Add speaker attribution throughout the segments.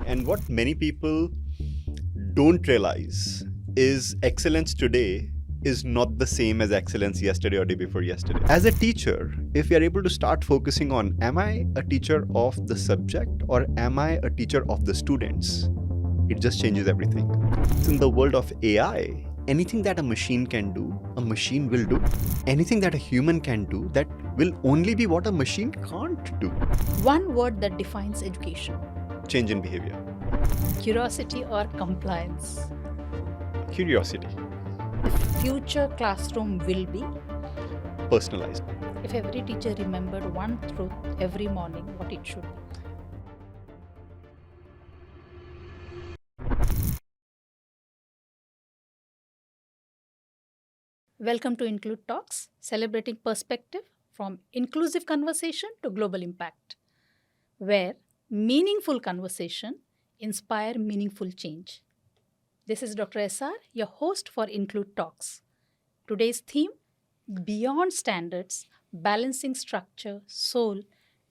Speaker 1: And what many people don't realize is excellence today is not the same as excellence yesterday or day before yesterday. As a teacher, if we are able to start focusing on, am I a teacher of the subject or am I a teacher of the students? It just changes everything. In the world of AI, anything that a machine can do, a machine will do. Anything that a human can do, that will only be what a machine can't do.
Speaker 2: One word that defines education:
Speaker 1: Change in behavior.
Speaker 2: curiosity or compliance.
Speaker 1: Curiosity.
Speaker 2: The future classroom will be
Speaker 1: Personalized.
Speaker 2: if every teacher remembered one truth every morning, what it should be. Welcome to IncluED Talks, celebrating perspective from inclusive conversation to global impact, where meaningful conversation inspire meaningful change. This is DrSR, your host for IncluED Talks. Today's theme: Beyond Standards, Balancing Structure, Soul,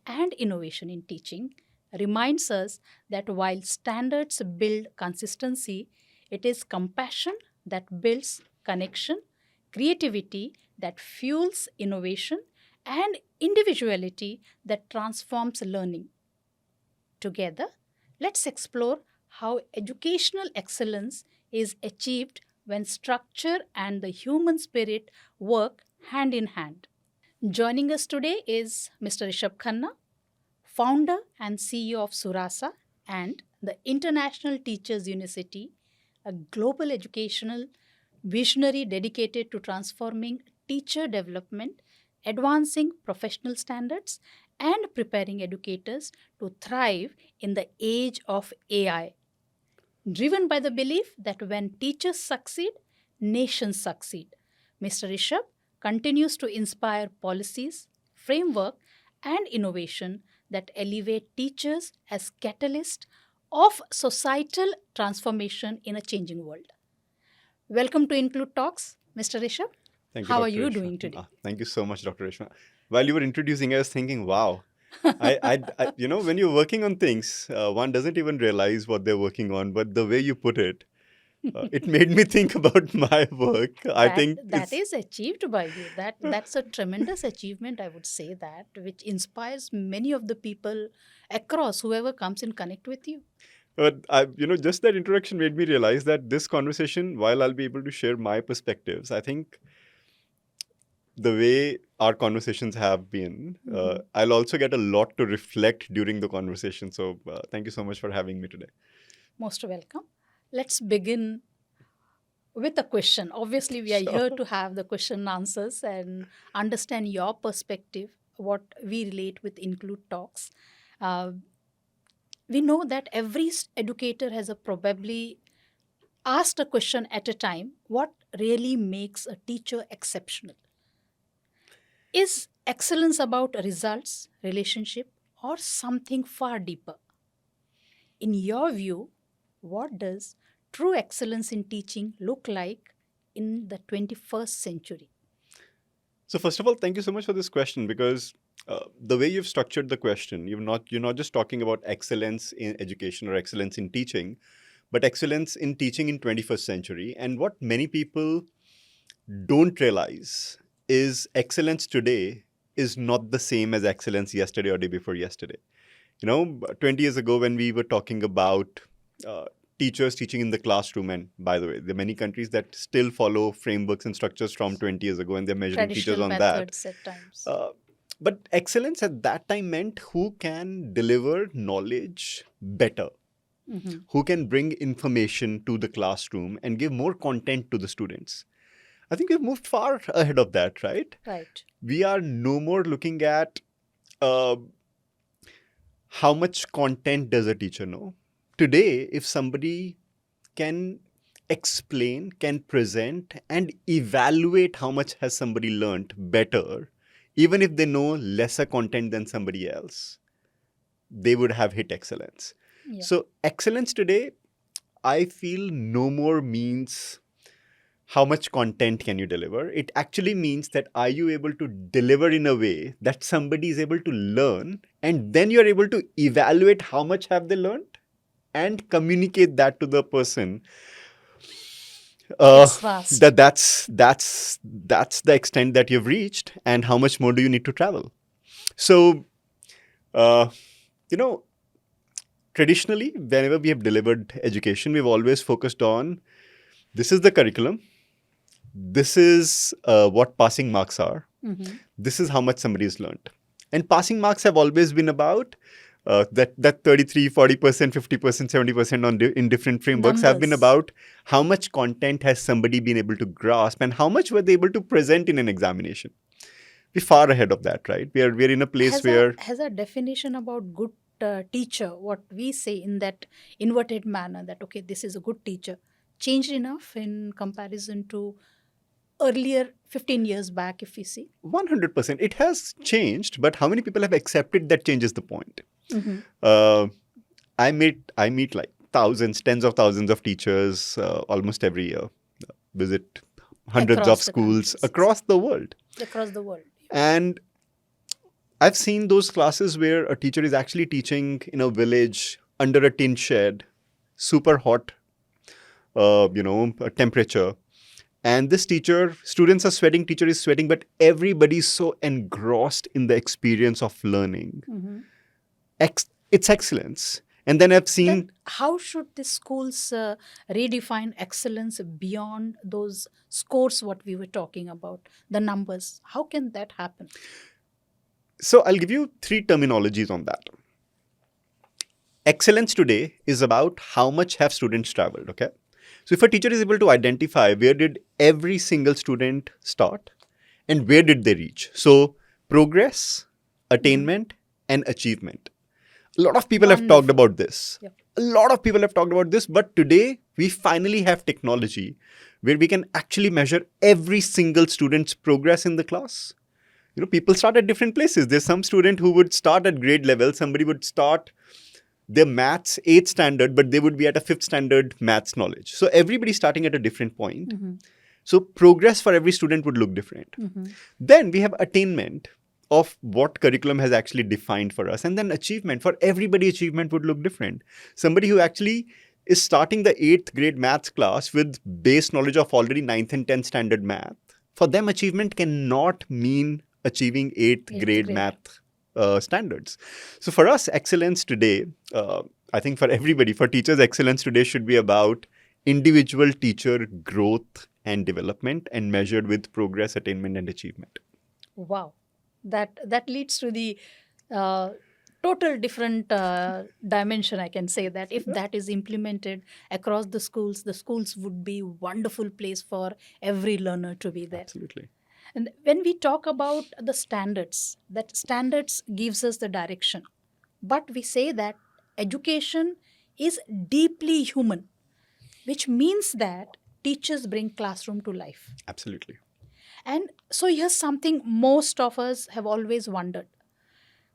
Speaker 2: and Innovation in Teaching, reminds us that while standards build consistency, it is compassion that builds connection, creativity that fuels innovation, and individuality that transforms learning. Together, let's explore how educational excellence is achieved when structure and the human spirit work hand in hand. Joining us today is Mr. Rishabh Khanna, founder and CEO of Surasa and the International Teachers University, a global educational visionary dedicated to transforming teacher development, advancing professional standards, and preparing educators to thrive in the age of AI. Driven by the belief that when teachers succeed, nations succeed, Mr. Rishabh continues to inspire policies, framework, and innovation that elevate teachers as catalysts of societal transformation in a changing world. Welcome to IncluED Talks, Mr. Rishabh.
Speaker 1: Thank you,
Speaker 2: How
Speaker 1: Dr.
Speaker 2: are you
Speaker 1: Reshma.
Speaker 2: doing today?
Speaker 1: Thank you so much, Dr. Reshma. While you were introducing, I was thinking, wow. When you're working on things, one doesn't even realize what they're working on. But the way you put it, it made me think about my work. I think
Speaker 2: That is achieved by you. That's a tremendous achievement, I would say, that which inspires many of the people across whoever comes in connect with you.
Speaker 1: But just that introduction made me realize that this conversation, while I'll be able to share my perspectives, I think the way our conversations have been, I'll also get a lot to reflect during the conversation. So thank you so much for having me today.
Speaker 2: Most welcome. Let's begin with a question. Obviously, we are here to have the question and answers and understand your perspective, what we relate with IncluED Talks. Uh, we know that every educator has a probably asked a question at a time: what really makes a teacher exceptional? Is excellence about results, relationship, or something far deeper? In your view, what does true excellence in teaching look like in the 21st century?
Speaker 1: So first of all, thank you so much for this question, because the way you've structured the question, you're not just talking about excellence in education or excellence in teaching, but excellence in teaching in 21st century. And what many people don't realize is excellence today is not the same as excellence yesterday or day before yesterday. 20 years ago when we were talking about teachers teaching in the classroom, and by the way, there are many countries that still follow frameworks and structures from 20 years ago, and they're measuring teachers
Speaker 2: Traditional
Speaker 1: on that.
Speaker 2: methods at times.
Speaker 1: But excellence at that time meant who can deliver knowledge better, who can bring information to the classroom and give more content to the students. I think we've moved far ahead of that, right?
Speaker 2: Right.
Speaker 1: We are no more looking at how much content does a teacher know. Today, if somebody can explain, can present, and evaluate how much has somebody learned better, even if they know lesser content than somebody else, they would have hit excellence.
Speaker 2: Yeah.
Speaker 1: So excellence today, I feel, no more means how much content can you deliver. It actually means that are you able to deliver in a way that somebody is able to learn, and then you're able to evaluate how much have they learned? and communicate that to the person,
Speaker 2: It's vast.
Speaker 1: that's the extent that you've reached, and how much more do you need to travel? So, uh, you know, traditionally, whenever we have delivered education, we've always focused on this is the curriculum, this is what passing marks are,
Speaker 2: Mhm.
Speaker 1: this is how much somebody has learned. And passing marks have always been about that 33, 40%, 50%, 70% in different frameworks have been
Speaker 2: Numbers.
Speaker 1: about how much content has somebody been able to grasp and how much were they able to present in an examination. We're far ahead of that, right? We're in a place where
Speaker 2: Has a definition about good teacher, what we say in that inverted manner, that okay, this is a good teacher, changed enough in comparison to earlier 15 years back, if we see?
Speaker 1: 100% it has changed, but how many people have accepted that changes the point?
Speaker 2: Mm-hmm.
Speaker 1: Uh, I meet like thousands, tens of thousands of teachers almost every year. Visit hundreds of
Speaker 2: Across the
Speaker 1: schools
Speaker 2: countries,
Speaker 1: across the world,
Speaker 2: across the world.
Speaker 1: and I've seen those classes where a teacher is actually teaching in a village under a tin shed, super hot, temperature. And this teacher, students are sweating, teacher is sweating, but everybody's so engrossed in the experience of learning.
Speaker 2: Mm-hmm.
Speaker 1: It's excellence. And then I've seen.
Speaker 2: Then how should the schools redefine excellence beyond those scores, what we were talking about, the numbers? How can that happen?
Speaker 1: So I'll give you three terminologies on that. Excellence today is about how much have students traveled, okay? So if a teacher is able to identify where did every single student start and where did they reach? So progress, attainment, and achievement. A lot of people have talked
Speaker 2: Wonderful.
Speaker 1: about this.
Speaker 2: Yep.
Speaker 1: A lot of people have talked about this, but today we finally have technology where we can actually measure every single student's progress in the class. People start at different places. There's some student who would start at grade level, somebody would start their maths 8th standard, but they would be at a 5th standard maths knowledge. So everybody's starting at a different point.
Speaker 2: Mm-hmm.
Speaker 1: So progress for every student would look different.
Speaker 2: Mm-hmm.
Speaker 1: Then we have attainment of what curriculum has actually defined for us. And then achievement. For everybody, achievement would look different. Somebody who actually is starting the 8th grade maths class with base knowledge of already 9th and 10th standard math, for them achievement cannot mean achieving 8th grade math standards. So for us, excellence today, I think for everybody, for teachers, excellence today should be about individual teacher growth and development and measured with progress, attainment, and achievement.
Speaker 2: Wow. That leads to the total different dimension, I can say that. If that is implemented across the schools would be wonderful place for every learner to be there.
Speaker 1: Absolutely.
Speaker 2: And when we talk about the standards, that standards gives us the direction. But we say that education is deeply human, which means that teachers bring classroom to life.
Speaker 1: Absolutely.
Speaker 2: And so here's something most of us have always wondered.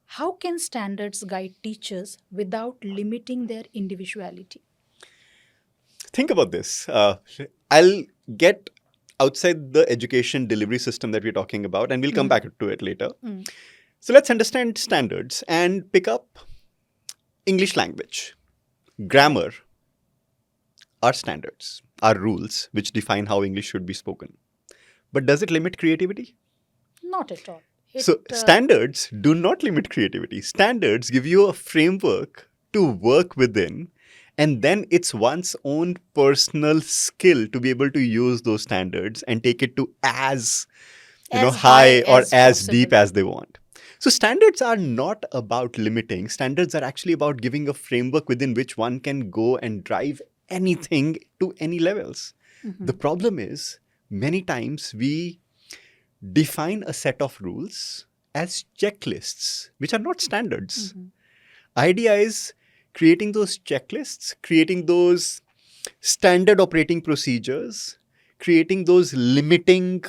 Speaker 2: How can standards guide teachers without limiting their individuality?
Speaker 1: Think about this. I'll get outside the education delivery system that we're talking about, and we'll come back to it later. So let's understand standards and pick up English language. Grammar are standards, are rules which define how English should be spoken. But does it limit creativity?
Speaker 2: Not at all.
Speaker 1: Standards do not limit creativity. Standards give you a framework to work within, and then it's one's own personal skill to be able to use those standards and take it to as high or as deep as they want. So standards are not about limiting. Standards are actually about giving a framework within which one can go and drive anything to any levels. The problem is, many times we define a set of rules as checklists, which are not standards. Idea is creating those checklists, creating those standard operating procedures, creating those limiting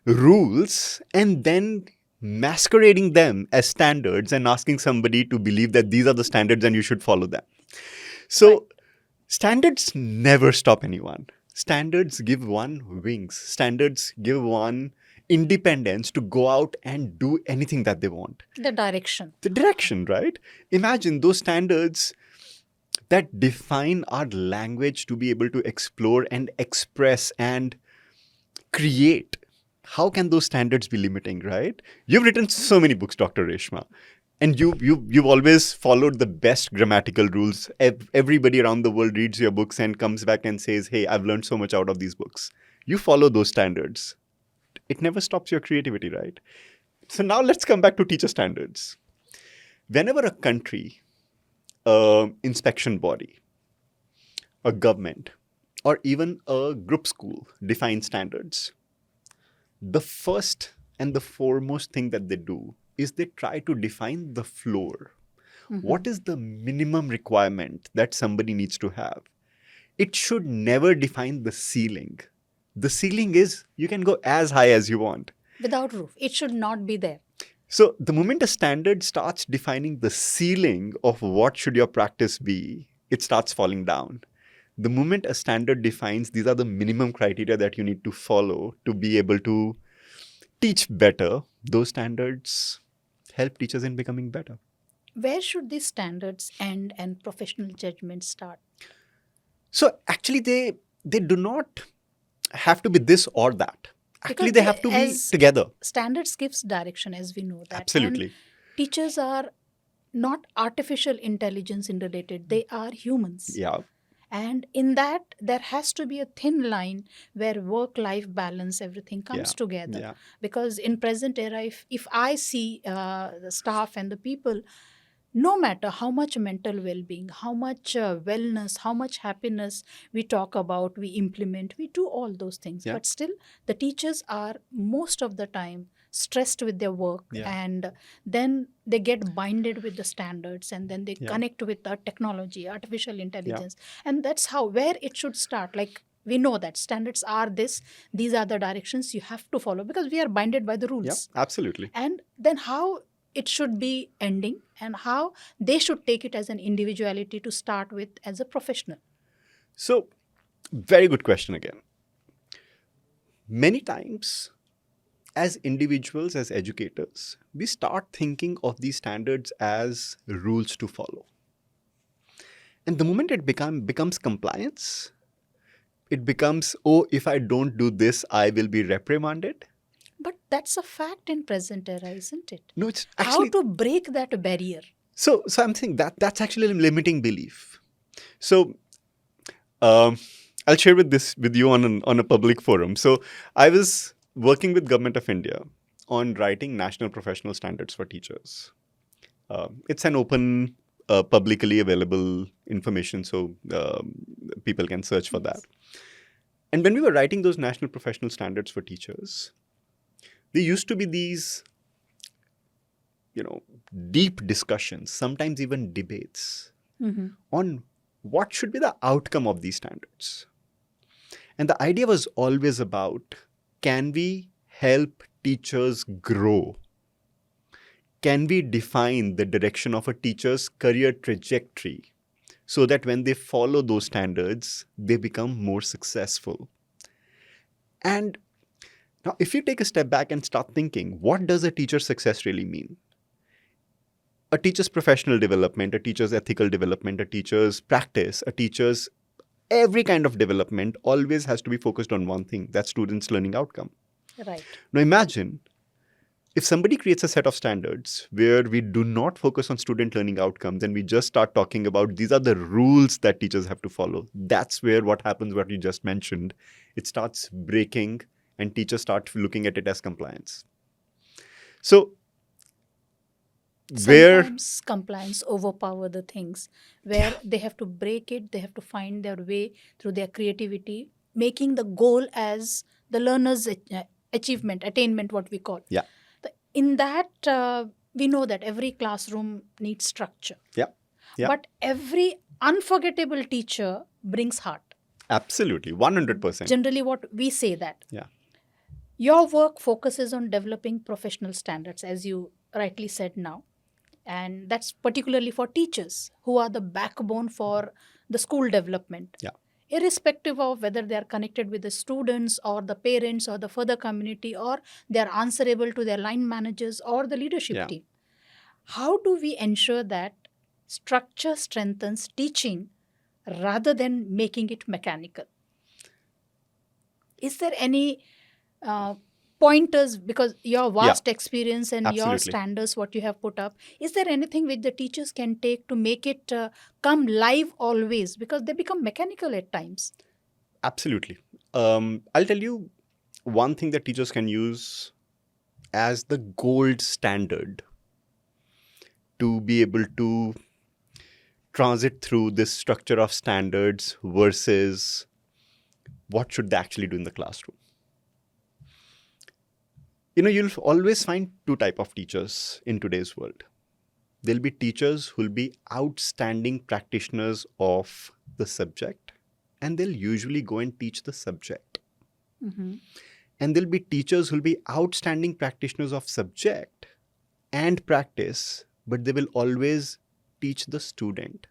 Speaker 1: rules, and then masquerading them as standards and asking somebody to believe that these are the standards and you should follow them. So standards never stop anyone. Standards give one wings. Standards give one independence to go out and do anything that they want.
Speaker 2: The direction.
Speaker 1: The direction, right? Imagine those standards that define our language to be able to explore and express and create. How can those standards be limiting, right? You've written so many books, Dr. Reshma, and you've always followed the best grammatical rules. Everybody around the world reads your books and comes back and says, hey, I've learned so much out of these books. You follow those standards. It never stops your creativity, right? So now let's come back to teacher standards. Whenever a country, inspection body, a government, or even a group school defines standards, the first and the foremost thing that they do is they try to define the floor. What is the minimum requirement that somebody needs to have? It should never define the ceiling. The ceiling is you can go as high as you want.
Speaker 2: Without roof. It should not be there.
Speaker 1: So the moment a standard starts defining the ceiling of what should your practice be, it starts falling down. The moment a standard defines these are the minimum criteria that you need to follow to be able to teach better, those standards help teachers in becoming better.
Speaker 2: Where should these standards end and professional judgment start?
Speaker 1: So actually they do not have to be this or that. Actually, they have to be together.
Speaker 2: Standards gives direction, as we know that.
Speaker 1: Absolutely.
Speaker 2: And teachers are not artificial intelligence related. They are humans.
Speaker 1: Yeah.
Speaker 2: And in that, there has to be a thin line where work-life balance, everything comes together.
Speaker 1: Yeah.
Speaker 2: Because in present era, if I see the staff and the people, no matter how much mental well-being, how much wellness, how much happiness we talk about, we implement, we do all those things.
Speaker 1: Yeah.
Speaker 2: But still, the teachers are most of the time stressed with their work, and then they get binded with the standards, and then they connect with the technology, artificial intelligence. And that's where it should start. Like, we know that standards are these are the directions you have to follow because we are binded by the rules.
Speaker 1: Yeah, absolutely.
Speaker 2: And then how it should be ending and how they should take it as an individuality to start with as a professional.
Speaker 1: So, very good question again. Many times, as individuals, as educators, we start thinking of these standards as rules to follow. And the moment it becomes compliance, it becomes, oh, if I don't do this, I will be reprimanded.
Speaker 2: But that's a fact in present era, isn't it?
Speaker 1: No, it's actually...
Speaker 2: How to break that barrier?
Speaker 1: So I'm saying that's actually a limiting belief. So I'll share with you on a public forum. So I was working with Government of India on writing national professional standards for teachers. It's an open, publicly available information, so people can search for that. And when we were writing those national professional standards for teachers, there used to be these, deep discussions, sometimes even debates on what should be the outcome of these standards. And the idea was always about, can we help teachers grow? Can we define the direction of a teacher's career trajectory so that when they follow those standards, they become more successful? And now, if you take a step back and start thinking, what does a teacher's success really mean? A teacher's professional development, a teacher's ethical development, a teacher's practice, a teacher's every kind of development always has to be focused on one thing, that's students' learning outcome.
Speaker 2: Right.
Speaker 1: Now imagine if somebody creates a set of standards where we do not focus on student learning outcomes and we just start talking about these are the rules that teachers have to follow. That's where what happens, what you just mentioned, it starts breaking and teachers start looking at it as compliance. So
Speaker 2: sometimes compliance overpower the things where they have to break it, they have to find their way through their creativity, making the goal as the learner's attainment, what we call.
Speaker 1: Yeah.
Speaker 2: In that, we know that every classroom needs structure.
Speaker 1: Yeah. Yeah.
Speaker 2: But every unforgettable teacher brings heart.
Speaker 1: Absolutely, 100%.
Speaker 2: Generally, what we say that.
Speaker 1: Yeah.
Speaker 2: Your work focuses on developing professional standards, as you rightly said now. And that's particularly for teachers who are the backbone for the school development.
Speaker 1: Yeah.
Speaker 2: Irrespective of whether they are connected with the students or the parents or the further community or they are answerable to their line managers or the leadership team. How do we ensure that structure strengthens teaching rather than making it mechanical. Is there any pointers, because your
Speaker 1: Yeah,
Speaker 2: vast experience and your
Speaker 1: absolutely.
Speaker 2: standards what you have put up, is there anything which the teachers can take to make it come live always, because they become mechanical at times?
Speaker 1: Absolutely. I'll tell you one thing that teachers can use as the gold standard to be able to transit through this structure of standards versus what should they actually do in the classroom. You'll always find two type of teachers in today's world. There'll be teachers who'll be outstanding practitioners of the subject, and they'll usually go and teach the subject.
Speaker 2: Mm-hmm.
Speaker 1: And there'll be teachers who'll be outstanding practitioners of subject and practice, but they will always teach the student.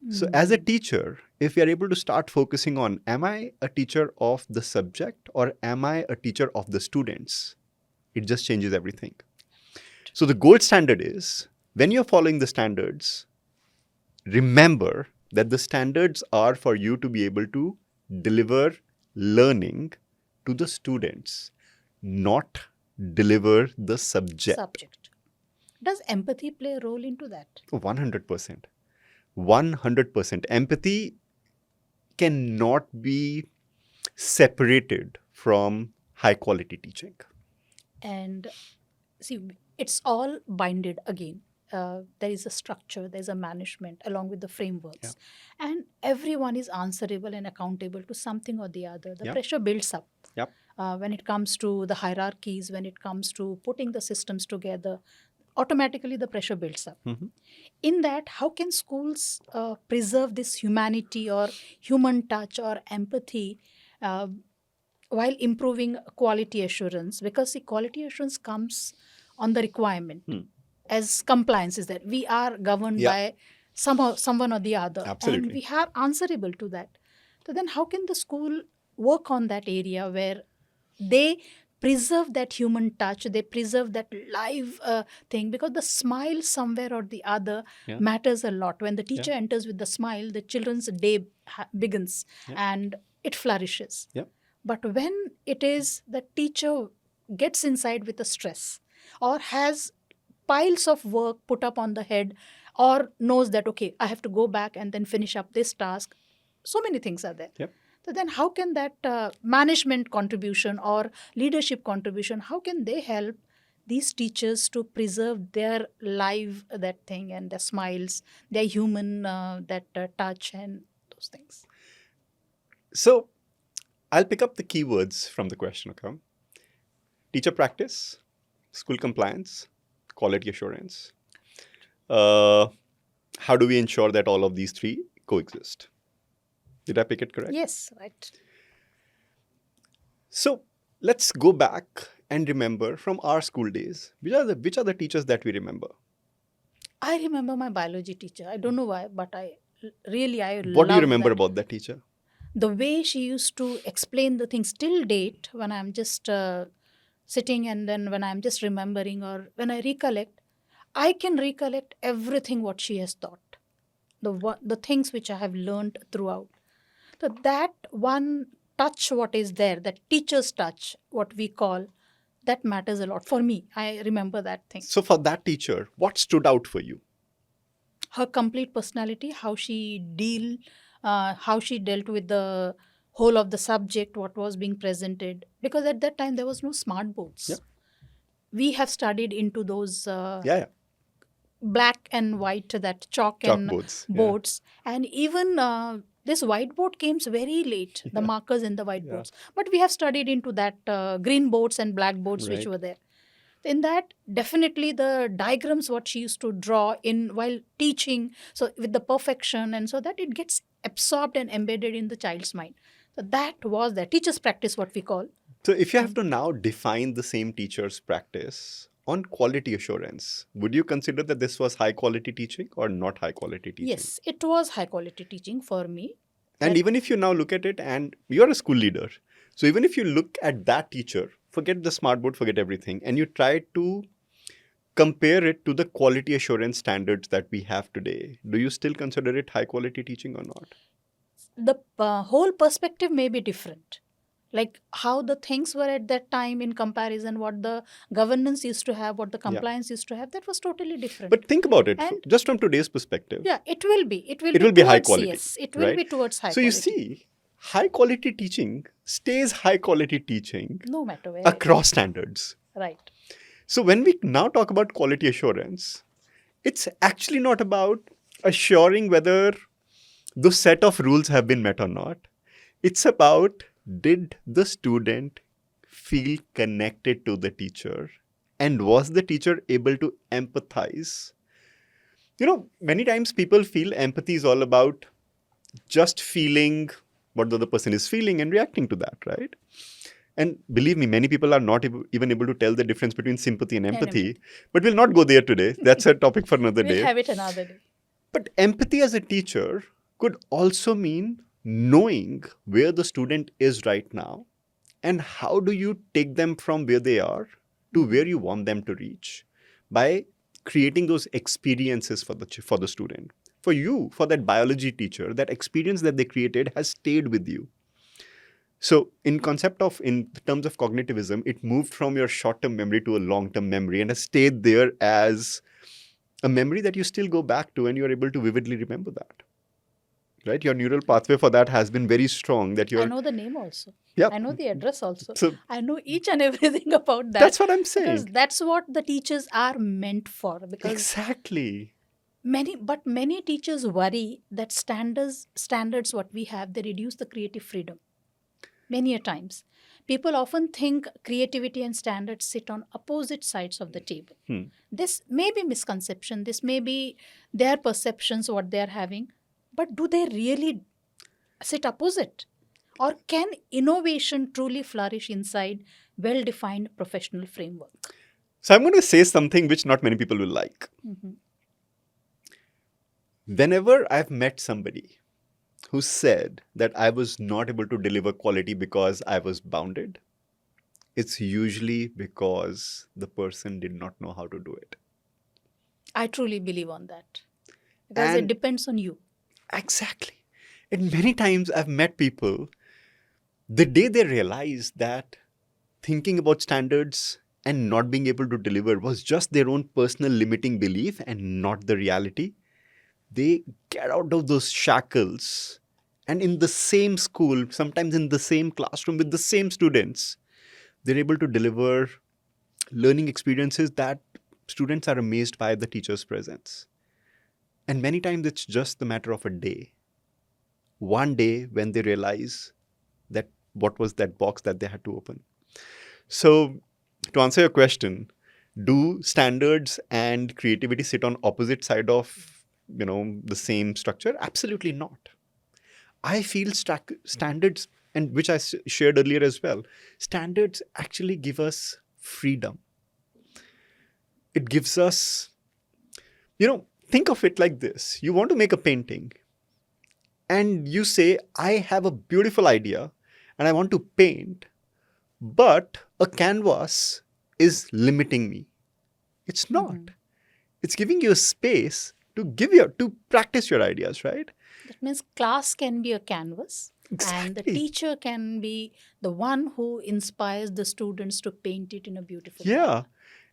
Speaker 1: So as a teacher, if we are able to start focusing on, am I a teacher of the subject or am I a teacher of the students? It just changes everything. So the gold standard is, when you're following the standards, remember that the standards are for you to be able to deliver learning to the students, not deliver the subject.
Speaker 2: Does empathy play a role into that?
Speaker 1: 100%. 100%. Empathy cannot be separated from high quality teaching.
Speaker 2: And see, it's all binded again. There is a structure, there's a management along with the frameworks, and everyone is answerable and accountable to something or the other. The pressure builds up.
Speaker 1: Yep.
Speaker 2: When it comes to the hierarchies, when it comes to putting the systems together, automatically the pressure builds up.
Speaker 1: Mhm.
Speaker 2: In that, how can schools preserve this humanity or human touch or empathy uh, while improving quality assurance? Because the quality assurance comes on the requirement as compliance is that we are governed by someone or the other.
Speaker 1: Absolutely.
Speaker 2: And we are answerable to that. So then how can the school work on that area where they preserve that human touch, they preserve that live thing, because the smile somewhere or the other matters a lot. When the teacher enters with the smile, the children's day begins and it flourishes. But when it is the teacher gets inside with the stress or has piles of work put up on the head, or knows that, okay, I have to go back and then finish up this task, so many things are there. So then how can that management contribution or leadership contribution, how can they help these teachers to preserve their live that thing and their smiles, their human touch and those things?
Speaker 1: So I'll pick up the keywords from the question. Okay? Teacher practice, school compliance, quality assurance. How do we ensure that all of these three coexist? Did I pick it correct?
Speaker 2: Yes, right.
Speaker 1: So let's go back and remember from our school days, which are the teachers that we remember?
Speaker 2: I remember my biology teacher. I don't know why, but I
Speaker 1: What do you remember
Speaker 2: that.
Speaker 1: about that teacher?
Speaker 2: The way she used to explain the things till date, when I'm just sitting and then when I'm just remembering or when I recollect, I can recollect everything what she has taught, the things which I have learned throughout. So that one touch what is there, that teacher's touch, what we call, that matters a lot. For me, I remember that thing.
Speaker 1: So for that teacher, what stood out for you?
Speaker 2: Her complete personality, how she dealt with the whole of the subject, what was being presented. Because at that time, there was no smart boards. We have studied into those black and white, that chalk and boards. And even this whiteboard came very late, the markers in the whiteboards. But we have studied into that green boards and black boards which were there. In that, definitely the diagrams what she used to draw in while teaching, so with the perfection, and so that it gets absorbed and embedded in the child's mind. So that was the teacher's practice, what we call.
Speaker 1: So if you have to now define the same teacher's practice on quality assurance, would you consider that this was high quality teaching or not high quality teaching?
Speaker 2: Yes, it was high quality teaching for me.
Speaker 1: And even if you now look at it, and you're a school leader, so even if you look at that teacher, forget the smart board, forget everything, and you try to compare it to the quality assurance standards that we have today, do you still consider it high quality teaching or not?
Speaker 2: The whole perspective may be different. Like how the things were at that time in comparison, what the governance used to have, what the
Speaker 1: Yeah.
Speaker 2: compliance used to have, that was totally different.
Speaker 1: But think about it,
Speaker 2: And
Speaker 1: just from today's perspective.
Speaker 2: yeah, it will be. It will
Speaker 1: It
Speaker 2: be
Speaker 1: will be high
Speaker 2: towards,
Speaker 1: quality,
Speaker 2: yes, it will
Speaker 1: right?
Speaker 2: be towards high
Speaker 1: So you
Speaker 2: quality.
Speaker 1: see, high quality teaching stays high quality teaching
Speaker 2: No matter where.
Speaker 1: across standards.
Speaker 2: Right.
Speaker 1: So when we now talk about quality assurance, it's actually not about assuring whether the set of rules have been met or not. It's about, did the student feel connected to the teacher? And was the teacher able to empathize? You know, many times people feel empathy is all about just feeling what the other person is feeling and reacting to that, right? And believe me, many people are not even able to tell the difference between sympathy and empathy. But we'll not go there today. That's a topic for another
Speaker 2: We'll
Speaker 1: day.
Speaker 2: have it another day.
Speaker 1: But empathy as a teacher could also mean knowing where the student is right now and how do you take them from where they are to where you want them to reach by creating those experiences for the student. For you, for that biology teacher, that experience that they created has stayed with you. So in terms of cognitivism, it moved from your short-term memory to a long-term memory and has stayed there as a memory that you still go back to and you're able to vividly remember that. Right? Your neural pathway for that has been very strong. That
Speaker 2: I know the name also.
Speaker 1: Yep.
Speaker 2: I know the address also.
Speaker 1: So
Speaker 2: I know each and everything about that.
Speaker 1: That's what I'm saying.
Speaker 2: Because that's what the teachers are meant for. Because
Speaker 1: exactly.
Speaker 2: many teachers worry that standards what we have, they reduce the creative freedom. Many a times. People often think creativity and standards sit on opposite sides of the table. This may be misconception. This may be their perceptions, what they are having. But do they really sit opposite? Or can innovation truly flourish inside well-defined professional framework?
Speaker 1: So I'm going to say something which not many people will like. Whenever I've met somebody who said that I was not able to deliver quality because I was bounded, it's usually because the person did not know how to do it.
Speaker 2: I truly believe on that. Because it depends on you.
Speaker 1: Exactly. And many times I've met people, the day they realize that thinking about standards and not being able to deliver was just their own personal limiting belief and not the reality, they get out of those shackles and in the same school, sometimes in the same classroom with the same students, they're able to deliver learning experiences that students are amazed by the teacher's presence. And many times it's just the matter of a day. One day when they realize that what was that box that they had to open. So to answer your question, do standards and creativity sit on opposite side of the same structure? Absolutely not. I feel standards, and which I shared earlier as well, standards actually give us freedom. It gives us, think of it like this. You want to make a painting and you say, I have a beautiful idea and I want to paint, but a canvas is limiting me. It's not. It's giving you a space to practice your ideas, right?
Speaker 2: That means class can be a canvas. Exactly. And the teacher can be the one who inspires the students to paint it in a beautiful way.
Speaker 1: Yeah.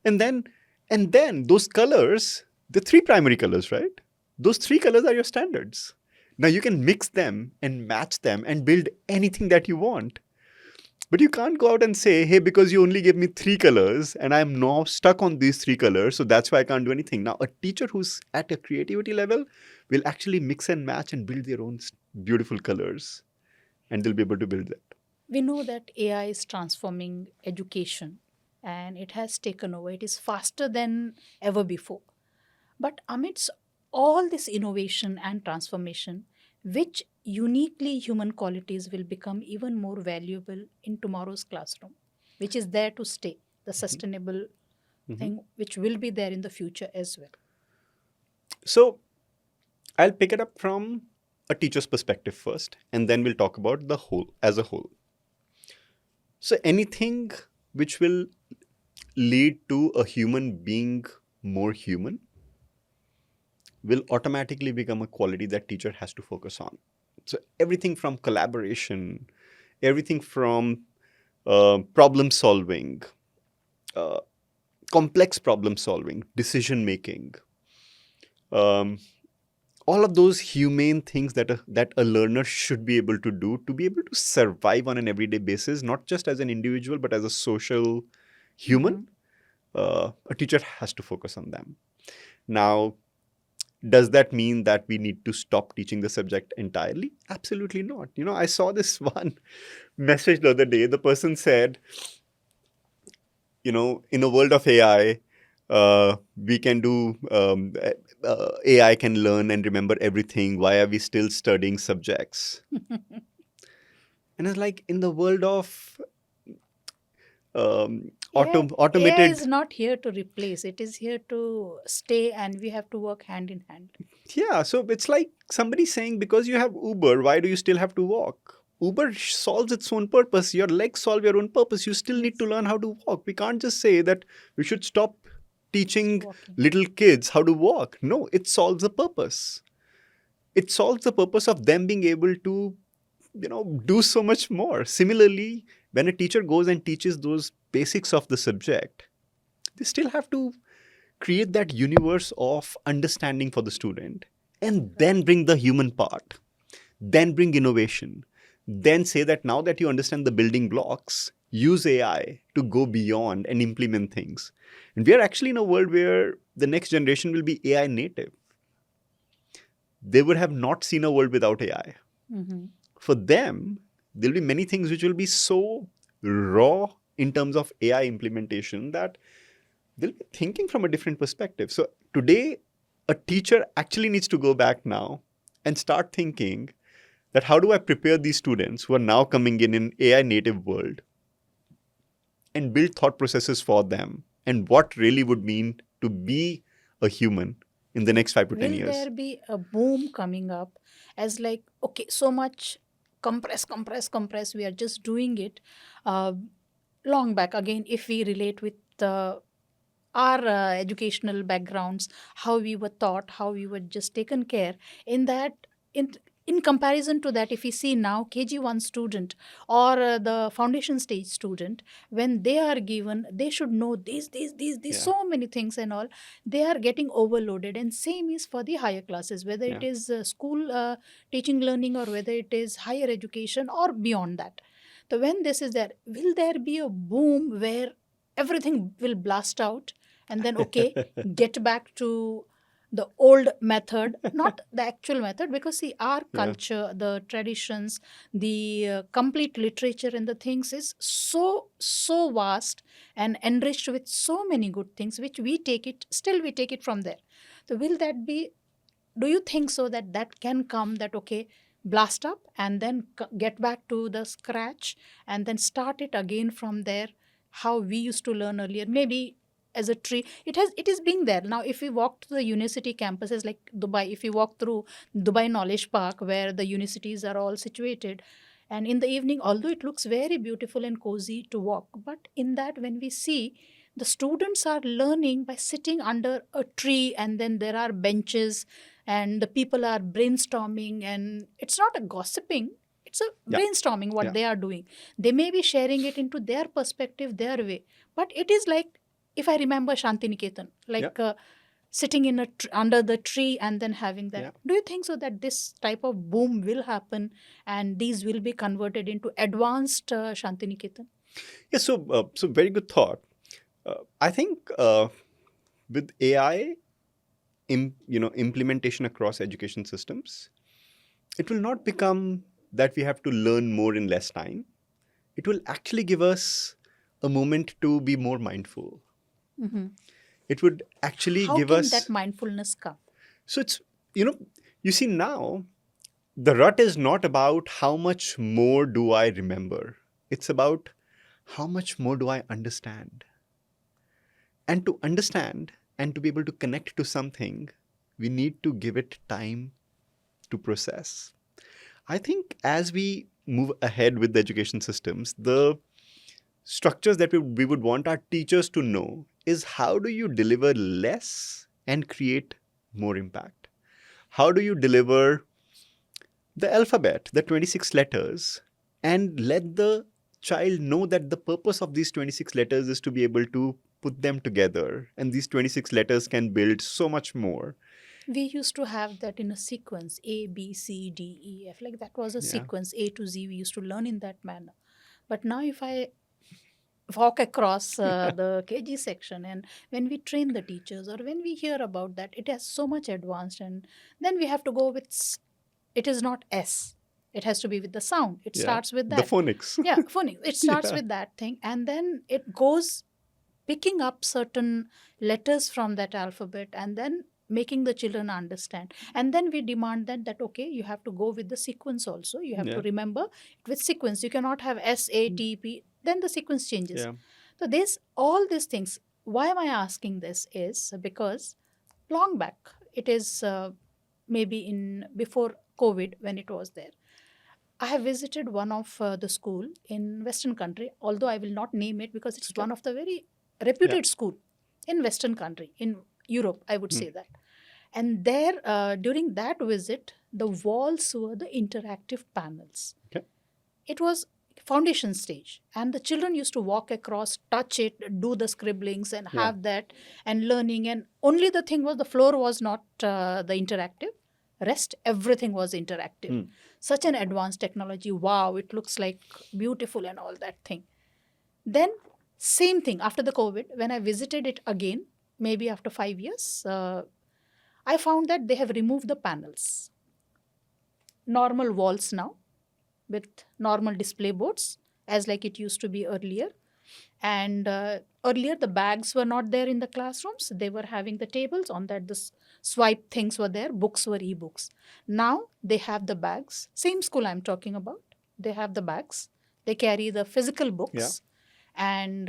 Speaker 1: And then those colors, the three primary colors, right? Those three colors are your standards. Now you can mix them and match them and build anything that you want. But you can't go out and say, hey, because you only gave me three colors and I'm now stuck on these three colors, so that's why I can't do anything. Now, a teacher who's at a creativity level will actually mix and match and build their own beautiful colors. And they'll be able to build that.
Speaker 2: We know that AI is transforming education and it has taken over. It is faster than ever before. But amidst all this innovation and transformation, which uniquely human qualities will become even more valuable in tomorrow's classroom, which is there to stay, the sustainable thing which will be there in the future as well?
Speaker 1: So I'll pick it up from a teacher's perspective first, and then we'll talk about the whole as a whole. So anything which will lead to a human being more human will automatically become a quality that teacher has to focus on. So everything from collaboration, everything from problem solving, uh, complex problem solving, decision making, um, all of those humane things that a learner should be able to do to be able to survive on an everyday basis, not just as an individual, but as a social human, a teacher has to focus on them. Now, does that mean that we need to stop teaching the subject entirely? Absolutely not. I saw this one message the other day. The person said, in a world of AI, we can do AI can learn and remember everything. Why are we still studying subjects? And it's like, in the world of
Speaker 2: AI
Speaker 1: automated.
Speaker 2: is not here to replace, it is here to stay, and we have to work hand in hand.
Speaker 1: Yeah, so it's like somebody saying, because you have Uber, why do you still have to walk? Uber solves its own purpose. Your legs solve your own purpose. You still need to learn how to walk. We can't just say that we should stop teaching
Speaker 2: Walking.
Speaker 1: little kids how to walk. No, it solves a purpose. It solves the purpose of them being able to, do so much more. Similarly, when a teacher goes and teaches those basics of the subject, they still have to create that universe of understanding for the student, and then bring the human part, then bring innovation, then say that now that you understand the building blocks, use AI to go beyond and implement things. And we are actually in a world where the next generation will be AI native. They would have not seen a world without AI. For them, there'll be many things which will be so raw in terms of AI implementation that they'll be thinking from a different perspective. So today, a teacher actually needs to go back now and start thinking that how do I prepare these students who are now coming in an AI native world and build thought processes for them, and what really would mean to be a human in the next 5 to 10
Speaker 2: Will
Speaker 1: years.
Speaker 2: there be a boom coming up as like, okay, so much compress, we are just doing it long back again, if we relate with our educational backgrounds, how we were taught, how we were just taken care, in that in comparison to that, if we see now KG1 student or the foundation stage student, when they are given, they should know these
Speaker 1: Yeah.
Speaker 2: so many things and all, they are getting overloaded. And same is for the higher classes, whether it
Speaker 1: Yeah.
Speaker 2: is school teaching learning, or whether it is higher education or beyond that. So when this is there, will there be a boom where everything will blast out, and then okay, get back to the old method, not the actual method, because see, our
Speaker 1: Yeah.
Speaker 2: culture, the traditions, the complete literature and the things is so vast and enriched with so many good things, which we take it from there. So will that be, do you think so that that can come, that okay, blast up and then get back to the scratch and then start it again from there, how we used to learn earlier, maybe as a tree? It is being there now. If we walk to the university campuses like Dubai, if you walk through Dubai Knowledge Park, where the universities are all situated, and in the evening, although it looks very beautiful and cozy to walk, but in that, when we see, the students are learning by sitting under a tree, and then there are benches, and the people are brainstorming, and it's not a gossiping, it's a
Speaker 1: Yeah.
Speaker 2: brainstorming what
Speaker 1: Yeah.
Speaker 2: they are doing. They may be sharing it into their perspective, their way, but it is like, if I remember Shantiniketan, like sitting in under the tree and then having that.
Speaker 1: Yeah.
Speaker 2: Do you think so that this type of boom will happen, and these will be converted into advanced Shantiniketan?
Speaker 1: Yeah. So very good thought. I think with AI, implementation across education systems, it will not become that we have to learn more in less time. It will actually give us a moment to be more mindful.
Speaker 2: Mhm.
Speaker 1: It would actually
Speaker 2: How
Speaker 1: give
Speaker 2: can
Speaker 1: us.
Speaker 2: that mindfulness come?
Speaker 1: So it's, you see now, the rut is not about how much more do I remember. It's about how much more do I understand. And to understand and to be able to connect to something, we need to give it time to process. I think as we move ahead with the education systems, the structures that we would want our teachers to know is how do you deliver less and create more impact? How do you deliver the alphabet, the 26 letters, and let the child know that the purpose of these 26 letters is to be able to put them together, and these 26 letters can build so much more.
Speaker 2: We used to have that in a sequence A, B, C, D, E, F. Like that was a
Speaker 1: Yeah.
Speaker 2: sequence A to Z. We used to learn in that manner. But now, if I walk across the KG section, and when we train the teachers or when we hear about that, it has so much advanced, and then we have to go with it is not S. It has to be with the sound. It
Speaker 1: Yeah.
Speaker 2: starts with
Speaker 1: The
Speaker 2: that.
Speaker 1: phonics.
Speaker 2: Yeah, phonics. It starts
Speaker 1: Yeah.
Speaker 2: with that thing, and then it goes picking up certain letters from that alphabet and then making the children understand. And then we demand that okay, you have to go with the sequence also. You have to
Speaker 1: Yeah.
Speaker 2: remember it with sequence. You cannot have S, A, T, P. Then the sequence changes.
Speaker 1: Yeah.
Speaker 2: So this all these things. Why am I asking this? Is because long back, it is maybe in before COVID when it was there. I have visited one of the school in Western country, although I will not name it because it's
Speaker 1: Okay.
Speaker 2: one of the very reputed school in Western country, in Europe, I would say that. And there, during that visit, the walls were the interactive panels.
Speaker 1: Okay.
Speaker 2: It was foundation stage, and the children used to walk across, touch it, do the scribblings, and
Speaker 1: Yeah.
Speaker 2: have that and learning. And only the thing was the floor was not the interactive. Rest, everything was interactive. Such an advanced technology. Wow, it looks like beautiful and all that thing. Then, same thing after the COVID, when I visited it again, maybe after 5 years, I found that they have removed the panels. Normal walls now with normal display boards, as like it used to be earlier. And earlier, the bags were not there in the classrooms. They were having the tables on that. The swipe things were there. Books were e-books. Now they have the bags. Same school I'm talking about. They have the bags. They carry the physical books. And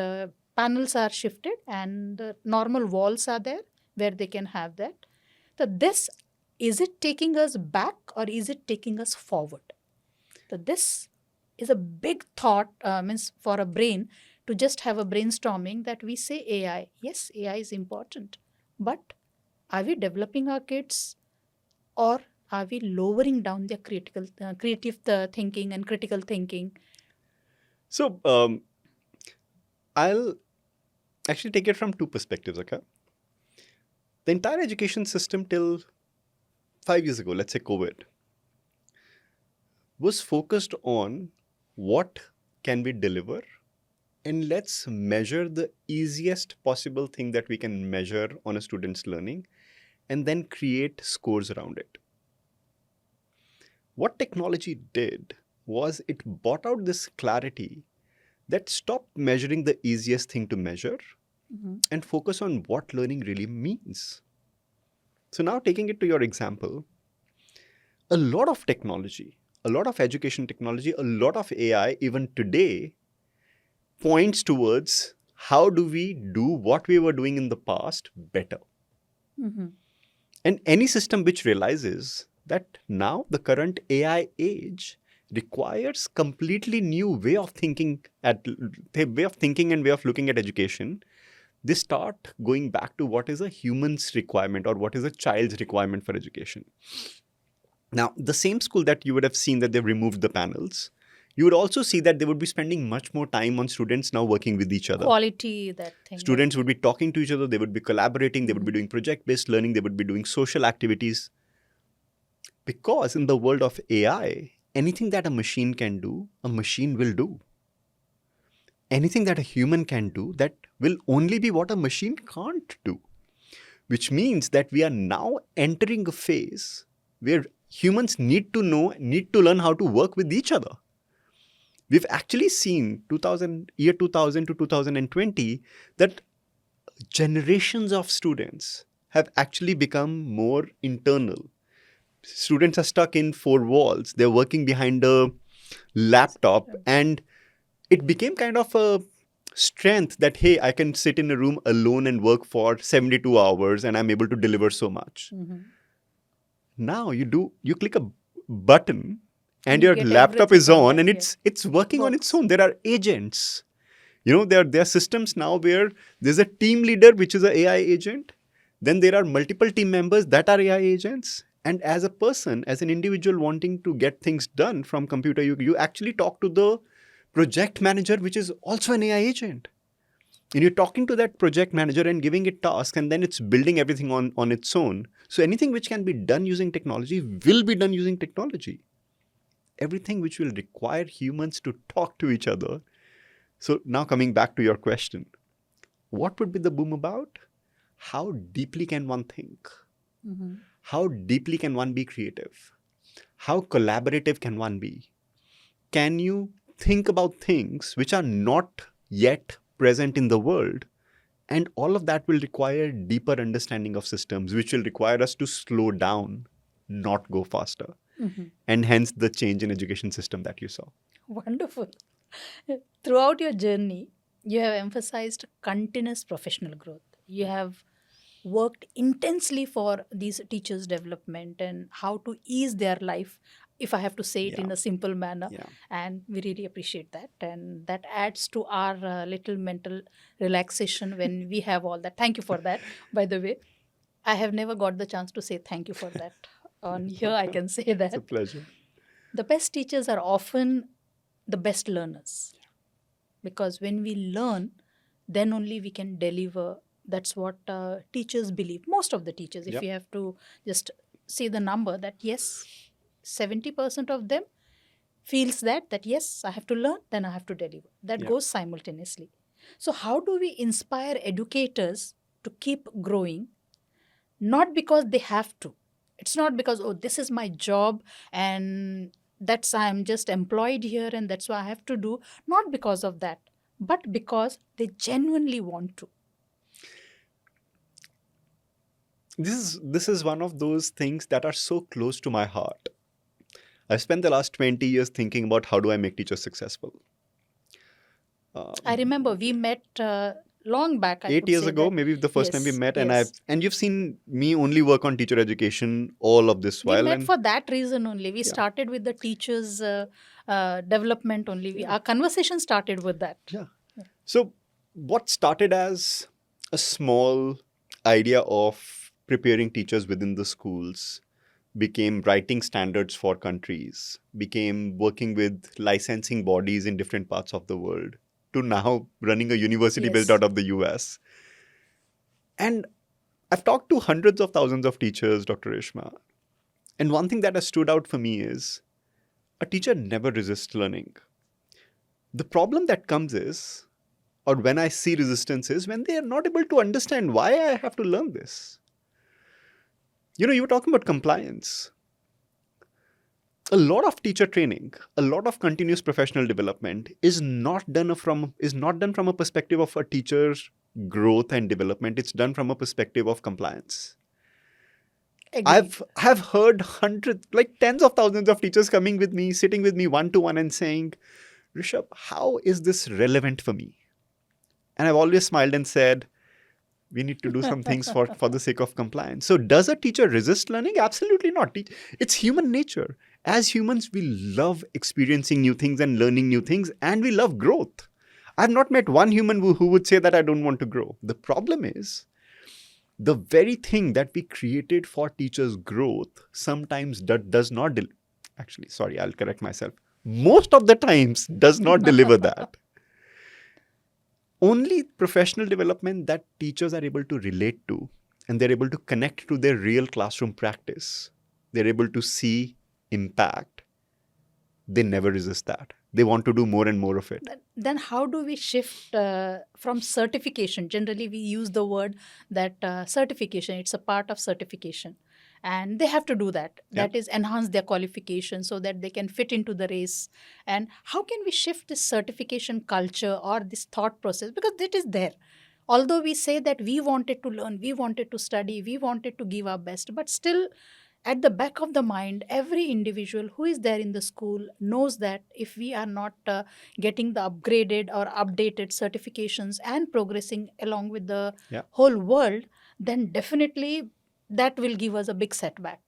Speaker 2: panels are shifted. And normal walls are there where they can have that. So this, is it taking us back or is it taking us forward? So this is a big thought, means for a brain to just have a brainstorming that we say AI. Yes, AI is important. But are we developing our kids or are we lowering down their creative thinking and critical thinking?
Speaker 1: So I'll actually take it from two perspectives, okay? The entire education system till 5 years ago, let's say COVID, was focused on what can we deliver, and let's measure the easiest possible thing that we can measure on a student's learning and then create scores around it. What technology did was it brought out this clarity that stopped measuring the easiest thing to measure and focus on what learning really means. So now taking it to your example, a lot of technology, a lot of education technology, a lot of AI even today points towards how do we do what we were doing in the past better. And any system which realizes that now the current AI age requires completely new way of thinking and way of looking at education, they start going back to what is a human's requirement or what is a child's requirement for education. Now, the same school that you would have seen that they've removed the panels, you would also see that they would be spending much more time on students now working with each other.
Speaker 2: Quality, that thing.
Speaker 1: Students would be talking to each other, they would be collaborating, they would be doing project-based learning, they would be doing social activities. Because in the world of AI, anything that a machine can do, a machine will do. Anything that a human can do, that will only be what a machine can't do. Which means that we are now entering a phase where humans need to learn how to work with each other. We've actually seen year 2000 to 2020 that generations of students have actually become more internal. Students are stuck in four walls. They're working behind a laptop, and it became kind of a strength that, hey, I can sit in a room alone and work for 72 hours and I'm able to deliver so much. Now you click a button and your
Speaker 2: get
Speaker 1: laptop
Speaker 2: everything
Speaker 1: is
Speaker 2: on
Speaker 1: on
Speaker 2: that,
Speaker 1: and it's working on its own. There are agents. There are systems now where there's a team leader, which is an AI agent. Then there are multiple team members that are AI agents. And as a person, as an individual wanting to get things done from computer, you actually talk to the project manager, which is also an AI agent. And you're talking to that project manager and giving it tasks, and then it's building everything on its own. So anything which can be done using technology will be done using technology. Everything which will require humans to talk to each other. So now coming back to your question, what would be the boom about? How deeply can one think?
Speaker 2: Mm-hmm.
Speaker 1: How deeply can one be creative? How collaborative can one be? Can you think about things which are not yet present in the world? And all of that will require deeper understanding of systems, which will require us to slow down, not go faster.
Speaker 2: Mm-hmm.
Speaker 1: And hence the change in education system that you saw.
Speaker 2: Wonderful. Throughout your journey, you have emphasized continuous professional growth. You have worked intensely for these teachers' development and how to ease their life, if I have to say it in
Speaker 1: Yeah.
Speaker 2: a simple manner.
Speaker 1: Yeah.
Speaker 2: And we really appreciate that. And that adds to our little mental relaxation when we have all that. Thank you for that, by the way. I have never got the chance to say thank you for that. On here, I can say
Speaker 1: It's a
Speaker 2: that
Speaker 1: pleasure.
Speaker 2: the best teachers are often the best learners, because when we learn, then only we can deliver. That's what teachers believe, most of the teachers. If
Speaker 1: Yep.
Speaker 2: you have to just see the number, that yes, 70% of them feels that yes, I have to learn, then I have to deliver. That
Speaker 1: Yeah.
Speaker 2: goes simultaneously. So how do we inspire educators to keep growing? Not because they have to. It's not because, oh, this is my job and that's I'm just employed here and that's what I have to do. Not because of that, but because they genuinely want to.
Speaker 1: This is one of those things that are so close to my heart. I've spent the last 20 years thinking about how do I make teachers successful.
Speaker 2: I remember we met long back, I
Speaker 1: 8
Speaker 2: could
Speaker 1: years
Speaker 2: say
Speaker 1: ago,
Speaker 2: that.
Speaker 1: maybe the first time we
Speaker 2: Yes,
Speaker 1: met,
Speaker 2: yes.
Speaker 1: and you've seen me only work on teacher education all of this
Speaker 2: We
Speaker 1: while.
Speaker 2: met
Speaker 1: And
Speaker 2: for that reason only. We
Speaker 1: yeah,
Speaker 2: started with the teachers' development only.
Speaker 1: yeah,
Speaker 2: Our conversation started with that.
Speaker 1: yeah. So what started as a small idea of preparing teachers within the schools became writing standards for countries, became working with licensing bodies in different parts of the world, to now running a university based
Speaker 2: Yes.
Speaker 1: out of the US. And I've talked to hundreds of thousands of teachers, Dr. Ishma. And one thing that has stood out for me is a teacher never resists learning. The problem that comes is, or when I see resistance, is when they are not able to understand why I have to learn this. You were talking about compliance. A lot of teacher training, a lot of continuous professional development is not done from a perspective of a teacher's growth and development. It's done from a perspective of compliance.
Speaker 2: Agreed.
Speaker 1: I've heard hundreds, like tens of thousands of teachers coming with me, sitting with me one to one and saying, Rishabh, how is this relevant for me? And I've always smiled and said, we need to do some things for the sake of compliance. So does a teacher resist learning? Absolutely not. It's human nature. As humans, we love experiencing new things and learning new things, and we love growth. I've not met one human who would say that I don't want to grow. The problem is, the very thing that we created for teachers' growth sometimes does not actually, sorry, I'll correct myself. Most of the times does not deliver that. Only professional development that teachers are able to relate to, and they're able to connect to their real classroom practice, they're able to see impact, they never resist that. They want to do more and more of it.
Speaker 2: Then how do we shift from certification? Generally, we use the word that certification, it's a part of certification. And they have to do that.
Speaker 1: Yep.
Speaker 2: That is, enhance their qualification so that they can fit into the race. And how can we shift this certification culture or this thought process? Because it is there. Although we say that we wanted to learn, we wanted to study, we wanted to give our best, but still, at the back of the mind, every individual who is there in the school knows that if we are not getting the upgraded or updated certifications and progressing along with the
Speaker 1: Yeah.
Speaker 2: whole world, then definitely that will give us a big setback.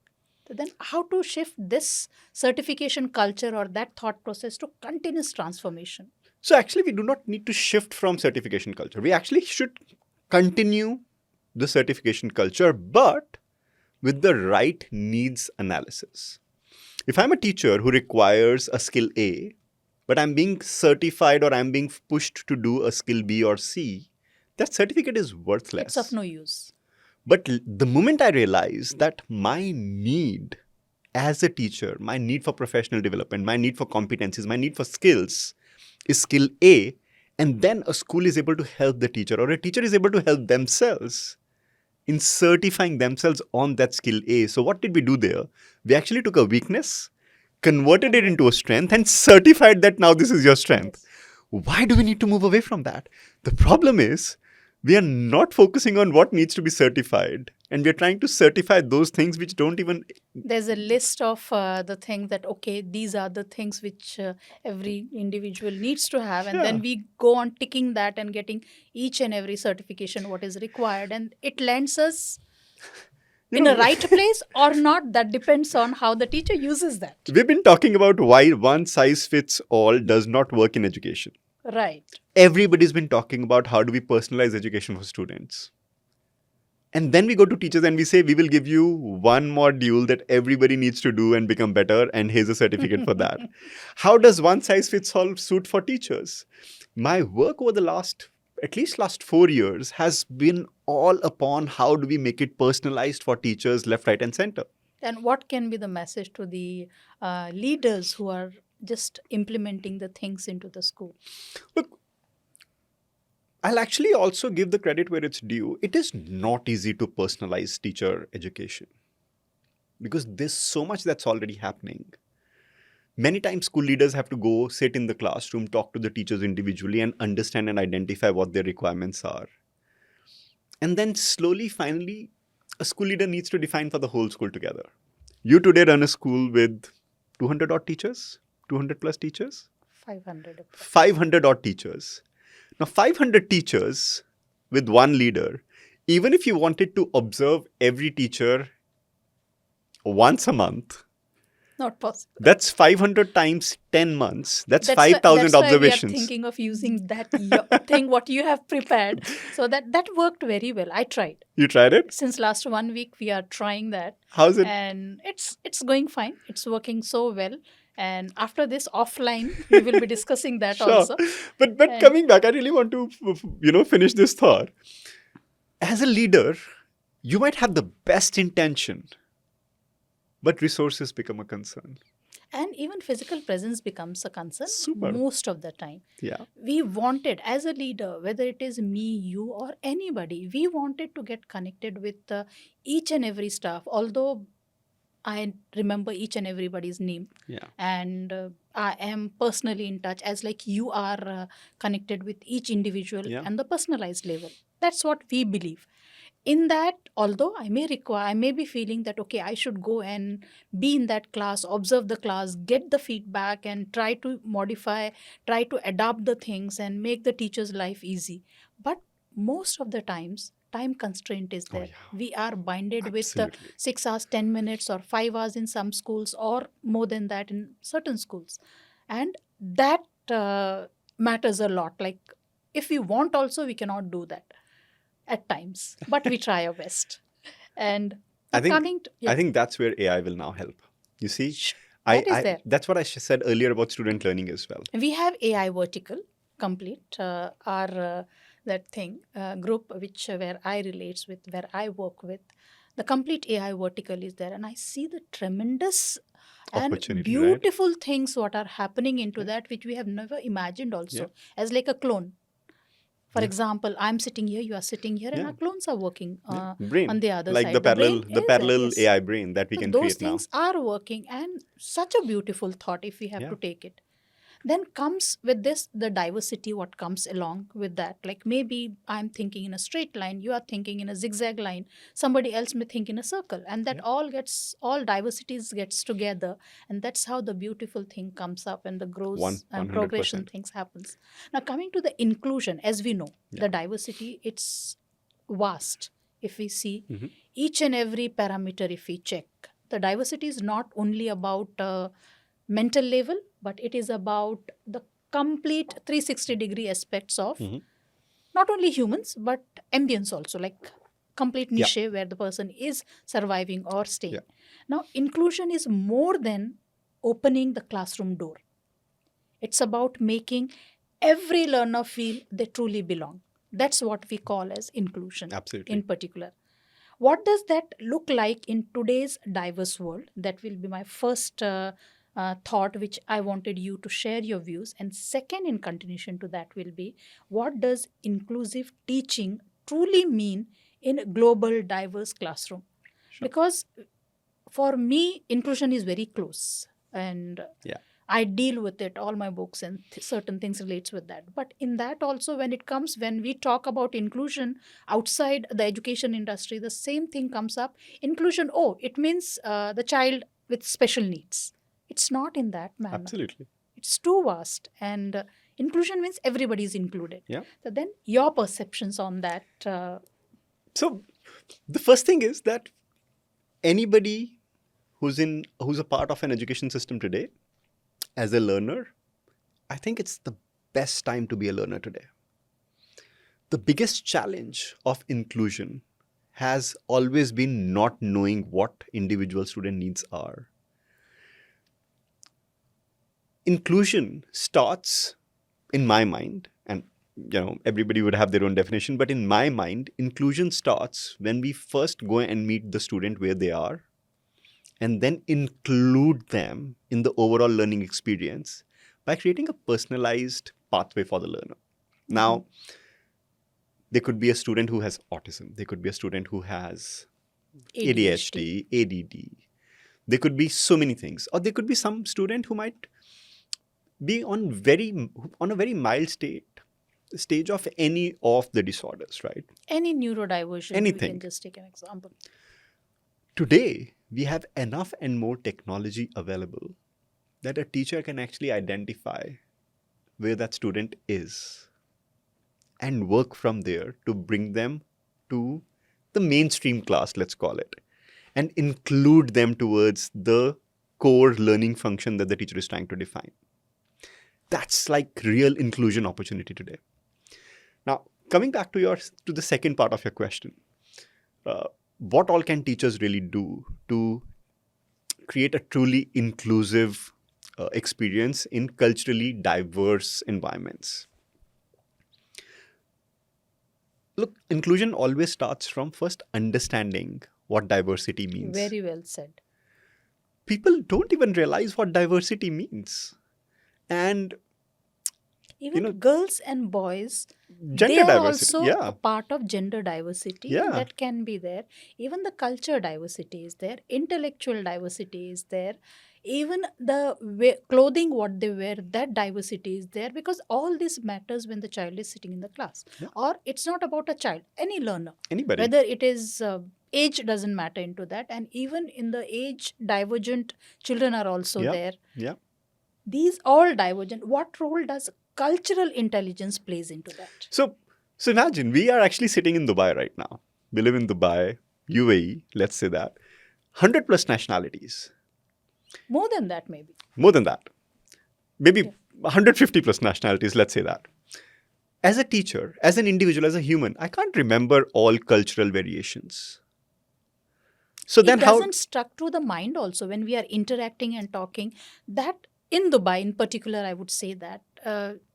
Speaker 2: So then how to shift this certification culture or that thought process to continuous transformation?
Speaker 1: So actually, we do not need to shift from certification culture. We actually should continue the certification culture, but with the right needs analysis. If I'm a teacher who requires a skill A, but I'm being certified or I'm being pushed to do a skill B or C, that certificate is worthless.
Speaker 2: It's of no use.
Speaker 1: But the moment I realize that my need as a teacher, my need for professional development, my need for competencies, my need for skills is skill A, and then a school is able to help the teacher or a teacher is able to help themselves in certifying themselves on that skill A. So what did we do there? We actually took a weakness, converted it into a strength, and certified that now this is your strength. Yes. Why do we need to move away from that? The problem is we are not focusing on what needs to be certified, and we are trying to certify those things which don't even...
Speaker 2: There's a list of the things that, okay, these are the things which every individual needs to have. And then we go on ticking that and getting each and every certification what is required. And it lands us in a right place or not. That depends on how the teacher uses that.
Speaker 1: We've been talking about why one size fits all does not work in education.
Speaker 2: Right.
Speaker 1: Everybody's been talking about how do we personalize education for students. And then we go to teachers and we say, we will give you one module that everybody needs to do and become better, and here's a certificate for that. How does one size fits all suit for teachers? My work over the last 4 years has been all upon how do we make it personalized for teachers left, right, and center.
Speaker 2: And what can be the message to the leaders who are just implementing the things into the school?
Speaker 1: Look, I'll actually also give the credit where it's due. It is not easy to personalize teacher education because there's so much that's already happening. Many times school leaders have to go sit in the classroom, talk to the teachers individually and understand and identify what their requirements are. And then slowly, finally, a school leader needs to define for the whole school together. You today run a school with 200 odd teachers, 200 plus teachers?
Speaker 2: 500.
Speaker 1: 500 odd teachers. Now, 500 teachers with one leader, even if you wanted to observe every teacher once a month,
Speaker 2: not possible.
Speaker 1: That's 500 times 10 months. That's 5,000 observations.
Speaker 2: We are thinking of using that thing, what you have prepared. So that worked very well. I tried.
Speaker 1: You tried it?
Speaker 2: Since last 1 week, we are trying that.
Speaker 1: How's it?
Speaker 2: And it's going fine. It's working so well. And after this offline, we will be discussing that
Speaker 1: sure.
Speaker 2: also.
Speaker 1: But coming back, I really want to finish this thought. As a leader, you might have the best intention, but resources become a concern.
Speaker 2: And even physical presence becomes a concern.
Speaker 1: Super.
Speaker 2: Most of the time.
Speaker 1: Yeah.
Speaker 2: We wanted, as a leader, whether it is me, you, or anybody, we wanted to get connected with each and every staff. Although I remember each and everybody's name.
Speaker 1: Yeah.
Speaker 2: And I am personally in touch, as like you are connected with each individual and the personalized level. That's what we believe. In that, although I may be feeling that, okay, I should go and be in that class, observe the class, get the feedback and try to modify, try to adapt the things and make the teacher's life easy. But most of the times, time constraint is there. We are binded with 6 hours, 10 minutes or 5 hours in some schools or more than that in certain schools. And that matters a lot. Like if we want also, we cannot do that at times, but we try our best. And
Speaker 1: I think that's where AI will now help. You see, that's what I said earlier about student learning as well.
Speaker 2: We have AI vertical complete, our that thing group where I relates with, where I work with. The complete AI vertical is there, and I see the tremendous and beautiful things what are happening into that, which we have never imagined also, as like a clone. For example, I'm sitting here, you are sitting here, and our clones are working on the other
Speaker 1: like
Speaker 2: side.
Speaker 1: The parallel AI brain that we can create now.
Speaker 2: Those things are working, and such a beautiful thought if we have to take it. Then comes with this, the diversity, what comes along with that. Like maybe I'm thinking in a straight line, you are thinking in a zigzag line, somebody else may think in a circle. And that all diversities gets together. And that's how the beautiful thing comes up and the growth and progression things happens. Now coming to the inclusion, as we know, the diversity, it's vast. If we see each and every parameter, if we check, the diversity is not only about mental level, but it is about the complete 360-degree aspects of
Speaker 1: Mhm.
Speaker 2: not only humans but ambience also, like complete
Speaker 1: Yeah.
Speaker 2: niche where the person is surviving or staying.
Speaker 1: Yeah.
Speaker 2: Now, inclusion is more than opening the classroom door. It's about making every learner feel they truly belong. That's what we call as inclusion
Speaker 1: Absolutely.
Speaker 2: in particular. What does that look like in today's diverse world? That will be my first thought, which I wanted you to share your views. And second, in continuation to that, will be what does inclusive teaching truly mean in a global diverse classroom?
Speaker 1: Sure.
Speaker 2: Because for me, inclusion is very close, and
Speaker 1: Yeah.
Speaker 2: I deal with it. All my books and certain things relates with that. But in that also, when we talk about inclusion outside the education industry, the same thing comes up. Inclusion, oh, it means the child with special needs. It's not in that manner.
Speaker 1: Absolutely.
Speaker 2: It's too vast, and inclusion means everybody is included.
Speaker 1: Yeah.
Speaker 2: So then, your perceptions on that?
Speaker 1: So the first thing is that anybody who's a part of an education system today, as a learner, I think it's the best time to be a learner today. The biggest challenge of inclusion has always been not knowing what individual student needs are. Inclusion starts, in my mind, and everybody would have their own definition, but in my mind, inclusion starts when we first go and meet the student where they are, and then include them in the overall learning experience by creating a personalized pathway for the learner.
Speaker 2: Mm-hmm.
Speaker 1: Now, there could be a student who has autism. There could be a student who has ADHD, ADD. There could be so many things. Or there could be some student who might be on a very mild stage of any of the disorders, right?
Speaker 2: Any neurodiversion,
Speaker 1: Anything.
Speaker 2: we can just take an example.
Speaker 1: Today, we have enough and more technology available that a teacher can actually identify where that student is and work from there to bring them to the mainstream class, let's call it, and include them towards the core learning function that the teacher is trying to define. That's like real inclusion opportunity today. Now, coming back to the second part of your question, what all can teachers really do to create a truly inclusive experience in culturally diverse environments? Look, inclusion always starts from first understanding what diversity means.
Speaker 2: Very well said.
Speaker 1: People don't even realize what diversity means. And
Speaker 2: even girls and boys,
Speaker 1: gender
Speaker 2: they are
Speaker 1: diversity,
Speaker 2: also
Speaker 1: yeah.
Speaker 2: a part of gender diversity.
Speaker 1: Yeah.
Speaker 2: That can be there. Even the culture diversity is there. Intellectual diversity is there. Even the clothing, what they wear, that diversity is there, because all this matters when the child is sitting in the class.
Speaker 1: Yeah.
Speaker 2: Or it's not about a child, any learner.
Speaker 1: Anybody.
Speaker 2: Whether it is age doesn't matter into that. And even in the age divergent children are also there.
Speaker 1: Yeah.
Speaker 2: These all divergent. What role does cultural intelligence plays into that?
Speaker 1: So imagine we are actually sitting in Dubai right now. We live in Dubai, UAE, let's say that. 100 plus nationalities.
Speaker 2: More than that, maybe.
Speaker 1: More than that. Maybe 150 plus nationalities, let's say that. As a teacher, as an individual, as a human, I can't remember all cultural variations. So then
Speaker 2: it doesn't struck to the mind also when we are interacting and talking. That in Dubai in particular, I would say that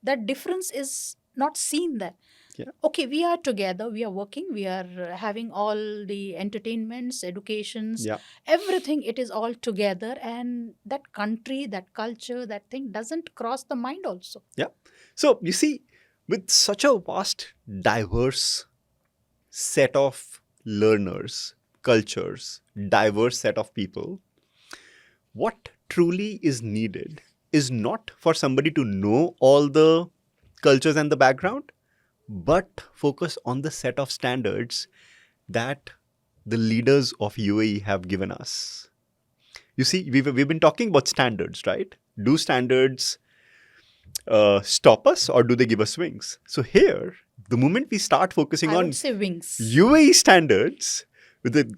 Speaker 2: that difference is not seen there.
Speaker 1: Yeah.
Speaker 2: Okay, we are together, we are working, we are having all the entertainments, educations, everything, it is all together, and that country, that culture, that thing doesn't cross the mind also.
Speaker 1: Yeah. So you see, with such a vast, diverse set of learners, cultures, diverse set of people, what truly is needed is not for somebody to know all the cultures and the background, but focus on the set of standards that the leaders of UAE have given us. You see, we've been talking about standards, right? Do standards stop us, or do they give us wings? So here, the moment we start focusing on
Speaker 2: wings.
Speaker 1: UAE standards, the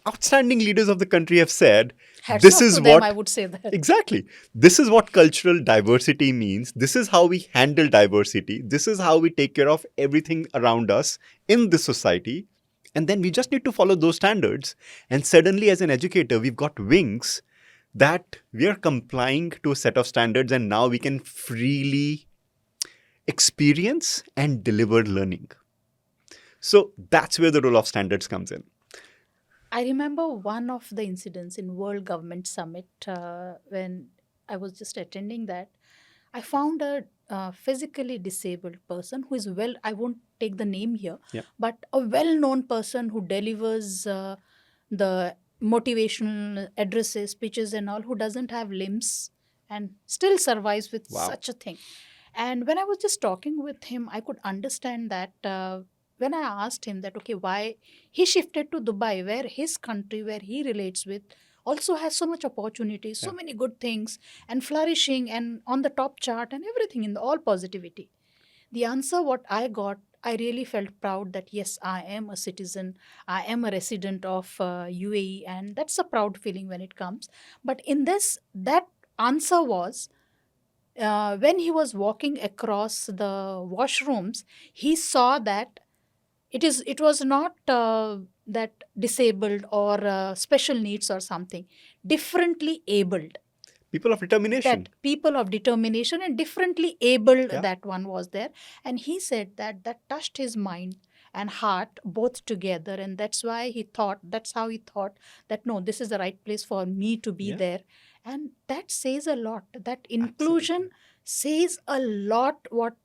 Speaker 1: outstanding leaders of the country have said,
Speaker 2: Hats
Speaker 1: This
Speaker 2: off
Speaker 1: is
Speaker 2: to them,
Speaker 1: what,
Speaker 2: I would say that.
Speaker 1: exactly, this is what cultural diversity means. This is how we handle diversity. This is how we take care of everything around us in this society. And then we just need to follow those standards. And suddenly, as an educator, we've got wings that we are complying to a set of standards, and now we can freely experience and deliver learning. So that's where the role of standards comes in.
Speaker 2: I remember one of the incidents in World Government Summit when I was just attending that. I found a physically disabled person who is well, I won't take the name here,
Speaker 1: Yeah.
Speaker 2: but a well known person who delivers the motivational addresses, speeches, and all, who doesn't have limbs and still survives with
Speaker 1: Wow.
Speaker 2: such a thing. And when I was just talking with him, I could understand that when I asked him that, okay, why he shifted to Dubai, where his country, where he relates with, also has so much opportunity, so
Speaker 1: Yeah.
Speaker 2: many good things, and flourishing, and on the top chart, and everything in the all positivity. The answer, what I got, I really felt proud that yes, I am a citizen, I am a resident of UAE, and that's a proud feeling when it comes. But in this, that answer was when he was walking across the washrooms, he saw that it was not that disabled or special needs or something, differently abled,
Speaker 1: People of determination.
Speaker 2: that people of determination and differently abled,
Speaker 1: Yeah.
Speaker 2: that one was there. And he said that that touched his mind and heart both together, and that's why he thought, that's how he thought that no, this is the right place for me to be
Speaker 1: Yeah.
Speaker 2: there. And that says a lot, that
Speaker 1: Absolutely.
Speaker 2: inclusion says a lot, what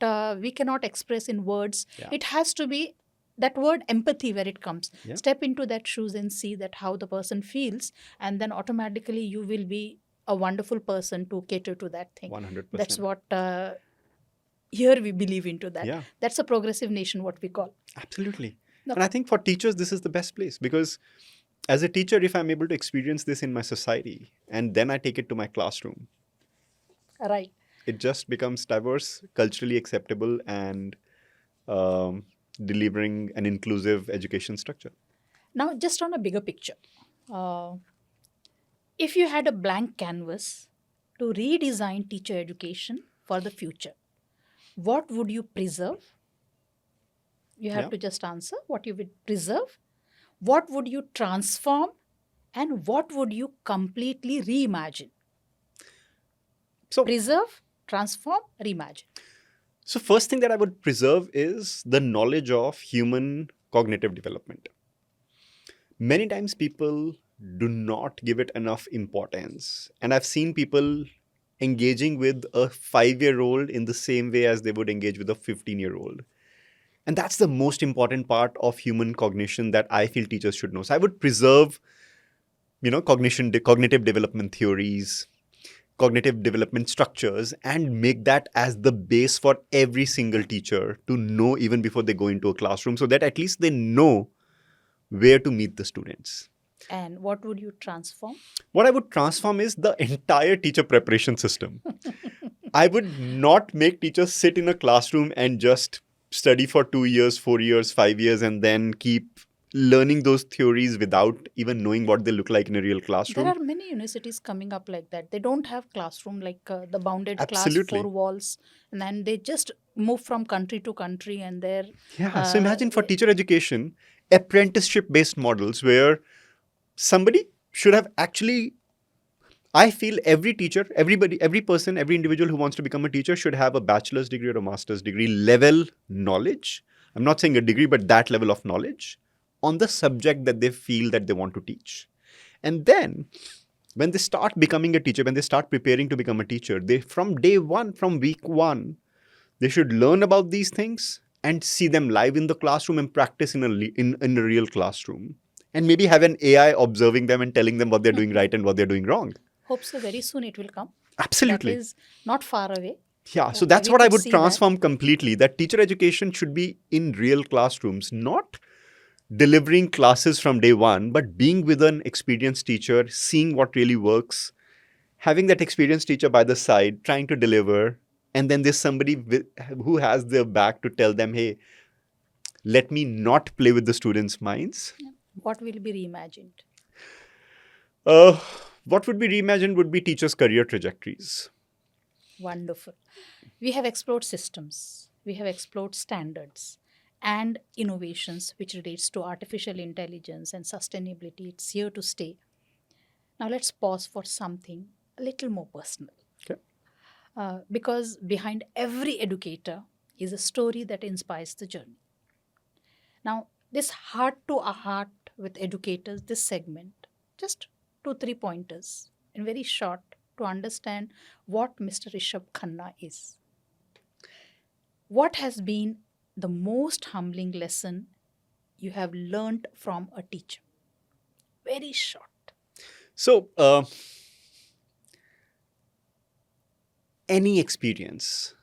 Speaker 2: we cannot express in words.
Speaker 1: Yeah.
Speaker 2: It has to be that word empathy where it comes.
Speaker 1: Yeah.
Speaker 2: Step into that shoes and see that how the person feels, and then automatically you will be a wonderful person to cater to that thing.
Speaker 1: 100%.
Speaker 2: That's what here we believe into that.
Speaker 1: Yeah.
Speaker 2: That's a progressive nation, what we call.
Speaker 1: Absolutely.
Speaker 2: No.
Speaker 1: And I think for teachers, this is the best place, because as a teacher, if I'm able to experience this in my society and then I take it to my classroom,
Speaker 2: Right.
Speaker 1: it just becomes diverse, culturally acceptable, and delivering an inclusive education structure.
Speaker 2: Now, just on a bigger picture, uh, if you had a blank canvas to redesign teacher education for the future, what would you preserve? You have
Speaker 1: Yeah.
Speaker 2: to just answer what you would preserve, what would you transform, and what would you completely reimagine?
Speaker 1: So,
Speaker 2: Preserve, transform, reimagine.
Speaker 1: so first thing that I would preserve is the knowledge of human cognitive development. Many times people do not give it enough importance. And I've seen people engaging with a 5-year-old in the same way as they would engage with a 15-year-old. And that's the most important part of human cognition that I feel teachers should know. So I would preserve, cognitive development theories, cognitive development structures, and make that as the base for every single teacher to know even before they go into a classroom, so that at least they know where to meet the students.
Speaker 2: And what would you transform?
Speaker 1: What I would transform is the entire teacher preparation system. I would not make teachers sit in a classroom and just study for 2 years, 4 years, 5 years, and then keep learning those theories without even knowing what they look like in a real classroom.
Speaker 2: There are many universities coming up like that. They don't have classroom like the bounded
Speaker 1: Absolutely.
Speaker 2: class, 4 walls, and then they just move from country to country, and they're
Speaker 1: Yeah. So imagine for
Speaker 2: they-
Speaker 1: teacher education, apprenticeship-based models where somebody should have actually, I feel every teacher, everybody, every person, every individual who wants to become a teacher should have a bachelor's degree or a master's degree level knowledge. I'm not saying a degree, but that level of knowledge on the subject that they feel that they want to teach. And then when they start becoming a teacher, when they start preparing to become a teacher, they, from day one, from week one, they should learn about these things and see them live in the classroom and practice in a real classroom. And maybe have an AI observing them and telling them what they're doing right and what they're doing wrong.
Speaker 2: hope so very soon it will come.
Speaker 1: Absolutely.
Speaker 2: That is not far away.
Speaker 1: Yeah, so that's
Speaker 2: We
Speaker 1: what I
Speaker 2: could
Speaker 1: would
Speaker 2: see
Speaker 1: transform completely. That teacher education should be in real classrooms, not delivering classes from day one, but being with an experienced teacher, seeing what really works, having that experienced teacher by the side, trying to deliver, and then there's somebody who has their back to tell them, hey, let me not play with the students' minds.
Speaker 2: What will be reimagined?
Speaker 1: Uh, What would be reimagined would be teachers' career trajectories.
Speaker 2: Wonderful. We have explored systems, we have explored standards and innovations which relates to artificial intelligence and sustainability. It's here to stay. Now let's pause for something a little more personal.
Speaker 1: Okay.
Speaker 2: Because behind every educator is a story that inspires the journey. Now, this heart to a heart with educators, this segment, just 2, 3 pointers and very short to understand what Mr. Rishabh Khanna is. What has been the most humbling lesson you have learned from a teacher? Very short.
Speaker 1: So, any experience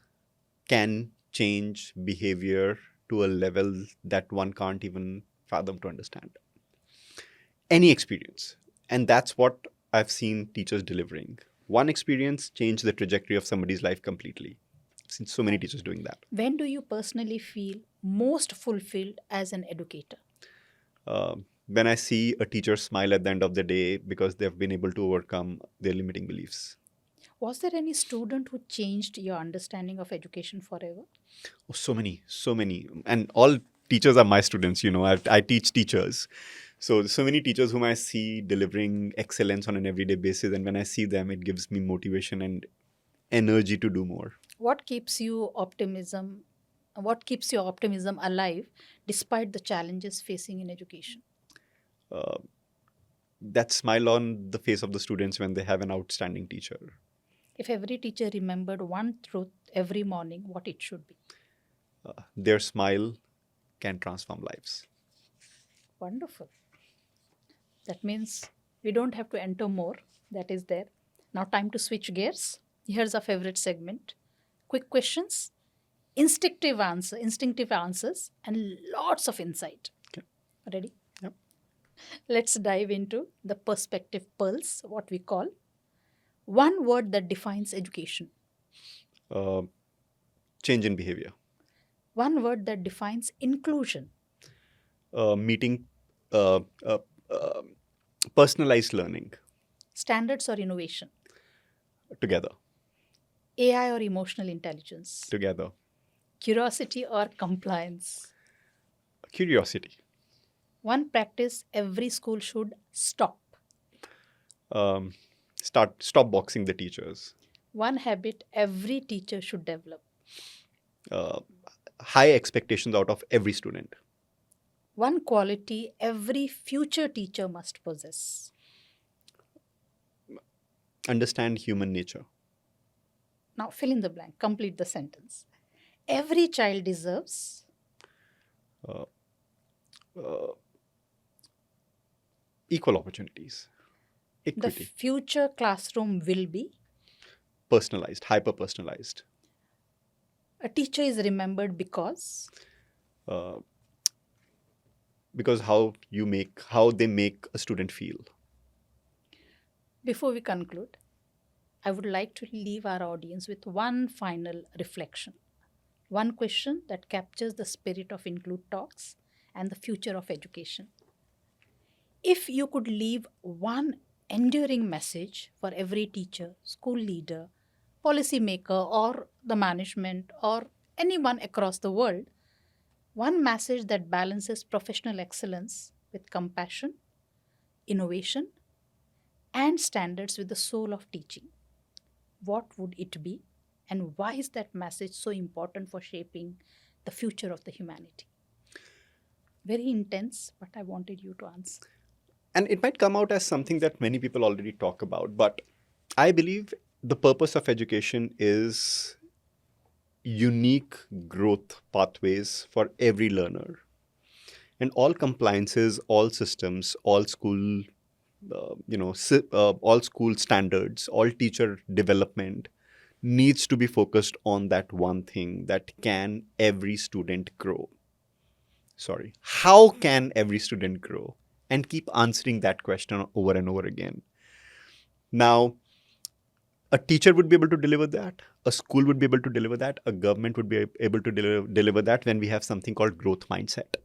Speaker 1: can change behavior to a level that one can't even fathom to understand. Any experience. And that's what I've seen teachers delivering. One experience changed the trajectory of somebody's life completely. I've seen so many teachers doing that.
Speaker 2: When do you personally feel most fulfilled as an educator?
Speaker 1: When I see a teacher smile at the end of the day because they've been able to overcome their limiting beliefs.
Speaker 2: Was there any student who changed your understanding of education forever?
Speaker 1: Oh, so many. And all teachers are my students, I teach teachers. So many teachers whom I see delivering excellence on an everyday basis. And when I see them, it gives me motivation and energy to do more.
Speaker 2: What keeps you optimism? What keeps your optimism alive despite the challenges facing in education?
Speaker 1: Uh, that smile on the face of the students when they have an outstanding teacher.
Speaker 2: If every teacher remembered one truth every morning, what it should be?
Speaker 1: Their smile can transform lives.
Speaker 2: Wonderful. That means we don't have to enter more. That is there. Now, time to switch gears. Here's our favorite segment: quick questions, instinctive answers, and lots of insight.
Speaker 1: Okay.
Speaker 2: Ready?
Speaker 1: Yep.
Speaker 2: Let's dive into the perspective pulse, what we call. One word that defines education.
Speaker 1: Uh, change in behavior.
Speaker 2: One word that defines inclusion.
Speaker 1: Meeting uh, uh, uh, personalized learning
Speaker 2: Standards or innovation.
Speaker 1: together.
Speaker 2: AI or emotional intelligence.
Speaker 1: Together.
Speaker 2: Curiosity or compliance.
Speaker 1: Curiosity.
Speaker 2: One practice every school should stop.
Speaker 1: Stop boxing the teachers.
Speaker 2: One habit every teacher should develop.
Speaker 1: High expectations out of every student.
Speaker 2: One quality every future teacher must possess.
Speaker 1: Understand human nature.
Speaker 2: Now fill in the blank, complete the sentence. Every child deserves
Speaker 1: Uh, equal opportunities.
Speaker 2: the
Speaker 1: Equity.
Speaker 2: future classroom will be.
Speaker 1: Personalized. Hyper personalized.
Speaker 2: A teacher is remembered because.
Speaker 1: Because how they make a student feel.
Speaker 2: Before we conclude, I would like to leave our audience with one final reflection. One question that captures the spirit of IncluED Talks and the future of education. If you could leave one enduring message for every teacher, school leader, policymaker, or the management, or anyone across the world, one message that balances professional excellence with compassion, innovation, and standards with the soul of teaching, what would it be? And why is that message so important for shaping the future of the humanity? Very intense, but I wanted you to answer.
Speaker 1: And it might come out as something that many people already talk about, but I believe the purpose of education is unique growth pathways for every learner. And all compliances, all systems, all school, all school standards, all teacher development needs to be focused on that one thing: that can every student grow? How can every student grow? And keep answering that question over and over again. Now, a teacher would be able to deliver that. A school would be able to deliver that. A government would be able to deliver that when we have something called growth mindset.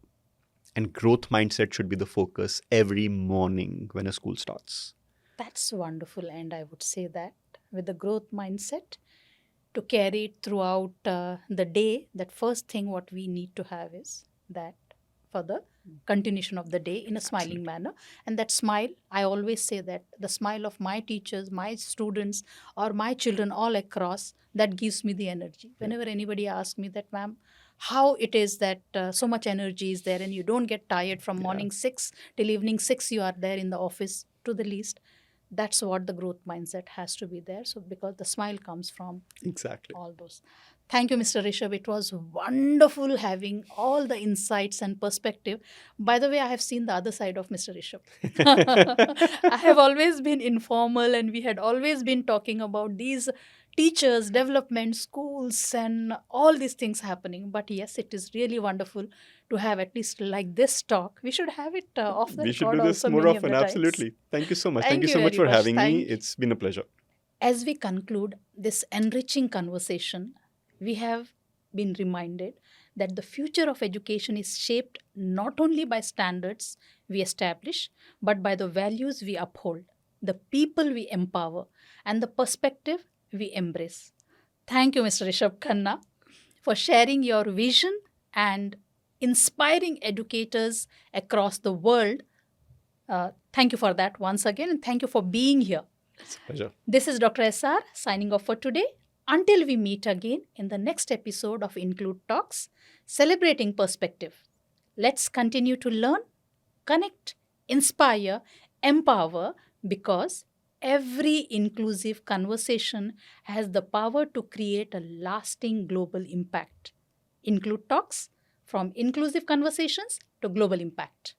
Speaker 1: And growth mindset should be the focus every morning when a school starts.
Speaker 2: That's wonderful. And I would say that with the growth mindset, to carry it throughout the day, that first thing what we need to have is that for the continuation of the day in a smiling
Speaker 1: Absolutely.
Speaker 2: manner. And that smile, I always say that the smile of my teachers, my students, or my children all across, that gives me the energy.
Speaker 1: Yeah.
Speaker 2: Whenever anybody asks me that, ma'am, how it is that so much energy is there and you don't get tired from
Speaker 1: Yeah.
Speaker 2: morning 6 till evening 6, you are there in the office to the least. That's what the growth mindset has to be there. So because the smile comes from
Speaker 1: Exactly.
Speaker 2: all those. Thank you, Mr. Rishabh. It was wonderful having all the insights and perspective. By the way, I have seen the other side of Mr. Rishabh. I have always been informal, and we had always been talking about these teachers, development, schools, and all these things happening. But yes, it is really wonderful to have at least like this talk. We should have it off the
Speaker 1: We should
Speaker 2: record
Speaker 1: do this
Speaker 2: also
Speaker 1: more
Speaker 2: many of
Speaker 1: often.
Speaker 2: the times.
Speaker 1: Absolutely. Thank you so much. Thank
Speaker 2: Thank
Speaker 1: you
Speaker 2: you
Speaker 1: so much
Speaker 2: very
Speaker 1: for
Speaker 2: much.
Speaker 1: having me.
Speaker 2: Thank
Speaker 1: It's been a pleasure.
Speaker 2: As we conclude this enriching conversation, we have been reminded that the future of education is shaped not only by standards we establish, but by the values we uphold, the people we empower, and the perspective we embrace. Thank you, Mr. Rishabh Khanna, for sharing your vision and inspiring educators across the world. Thank you for that once again, and thank you for being here.
Speaker 1: It's a pleasure.
Speaker 2: This is Dr. SR signing off for today. Until we meet again in the next episode of IncluED Talks, celebrating perspective. Let's continue to learn, connect, inspire, empower, because every inclusive conversation has the power to create a lasting global impact. IncluED Talks, from inclusive conversations to global impact.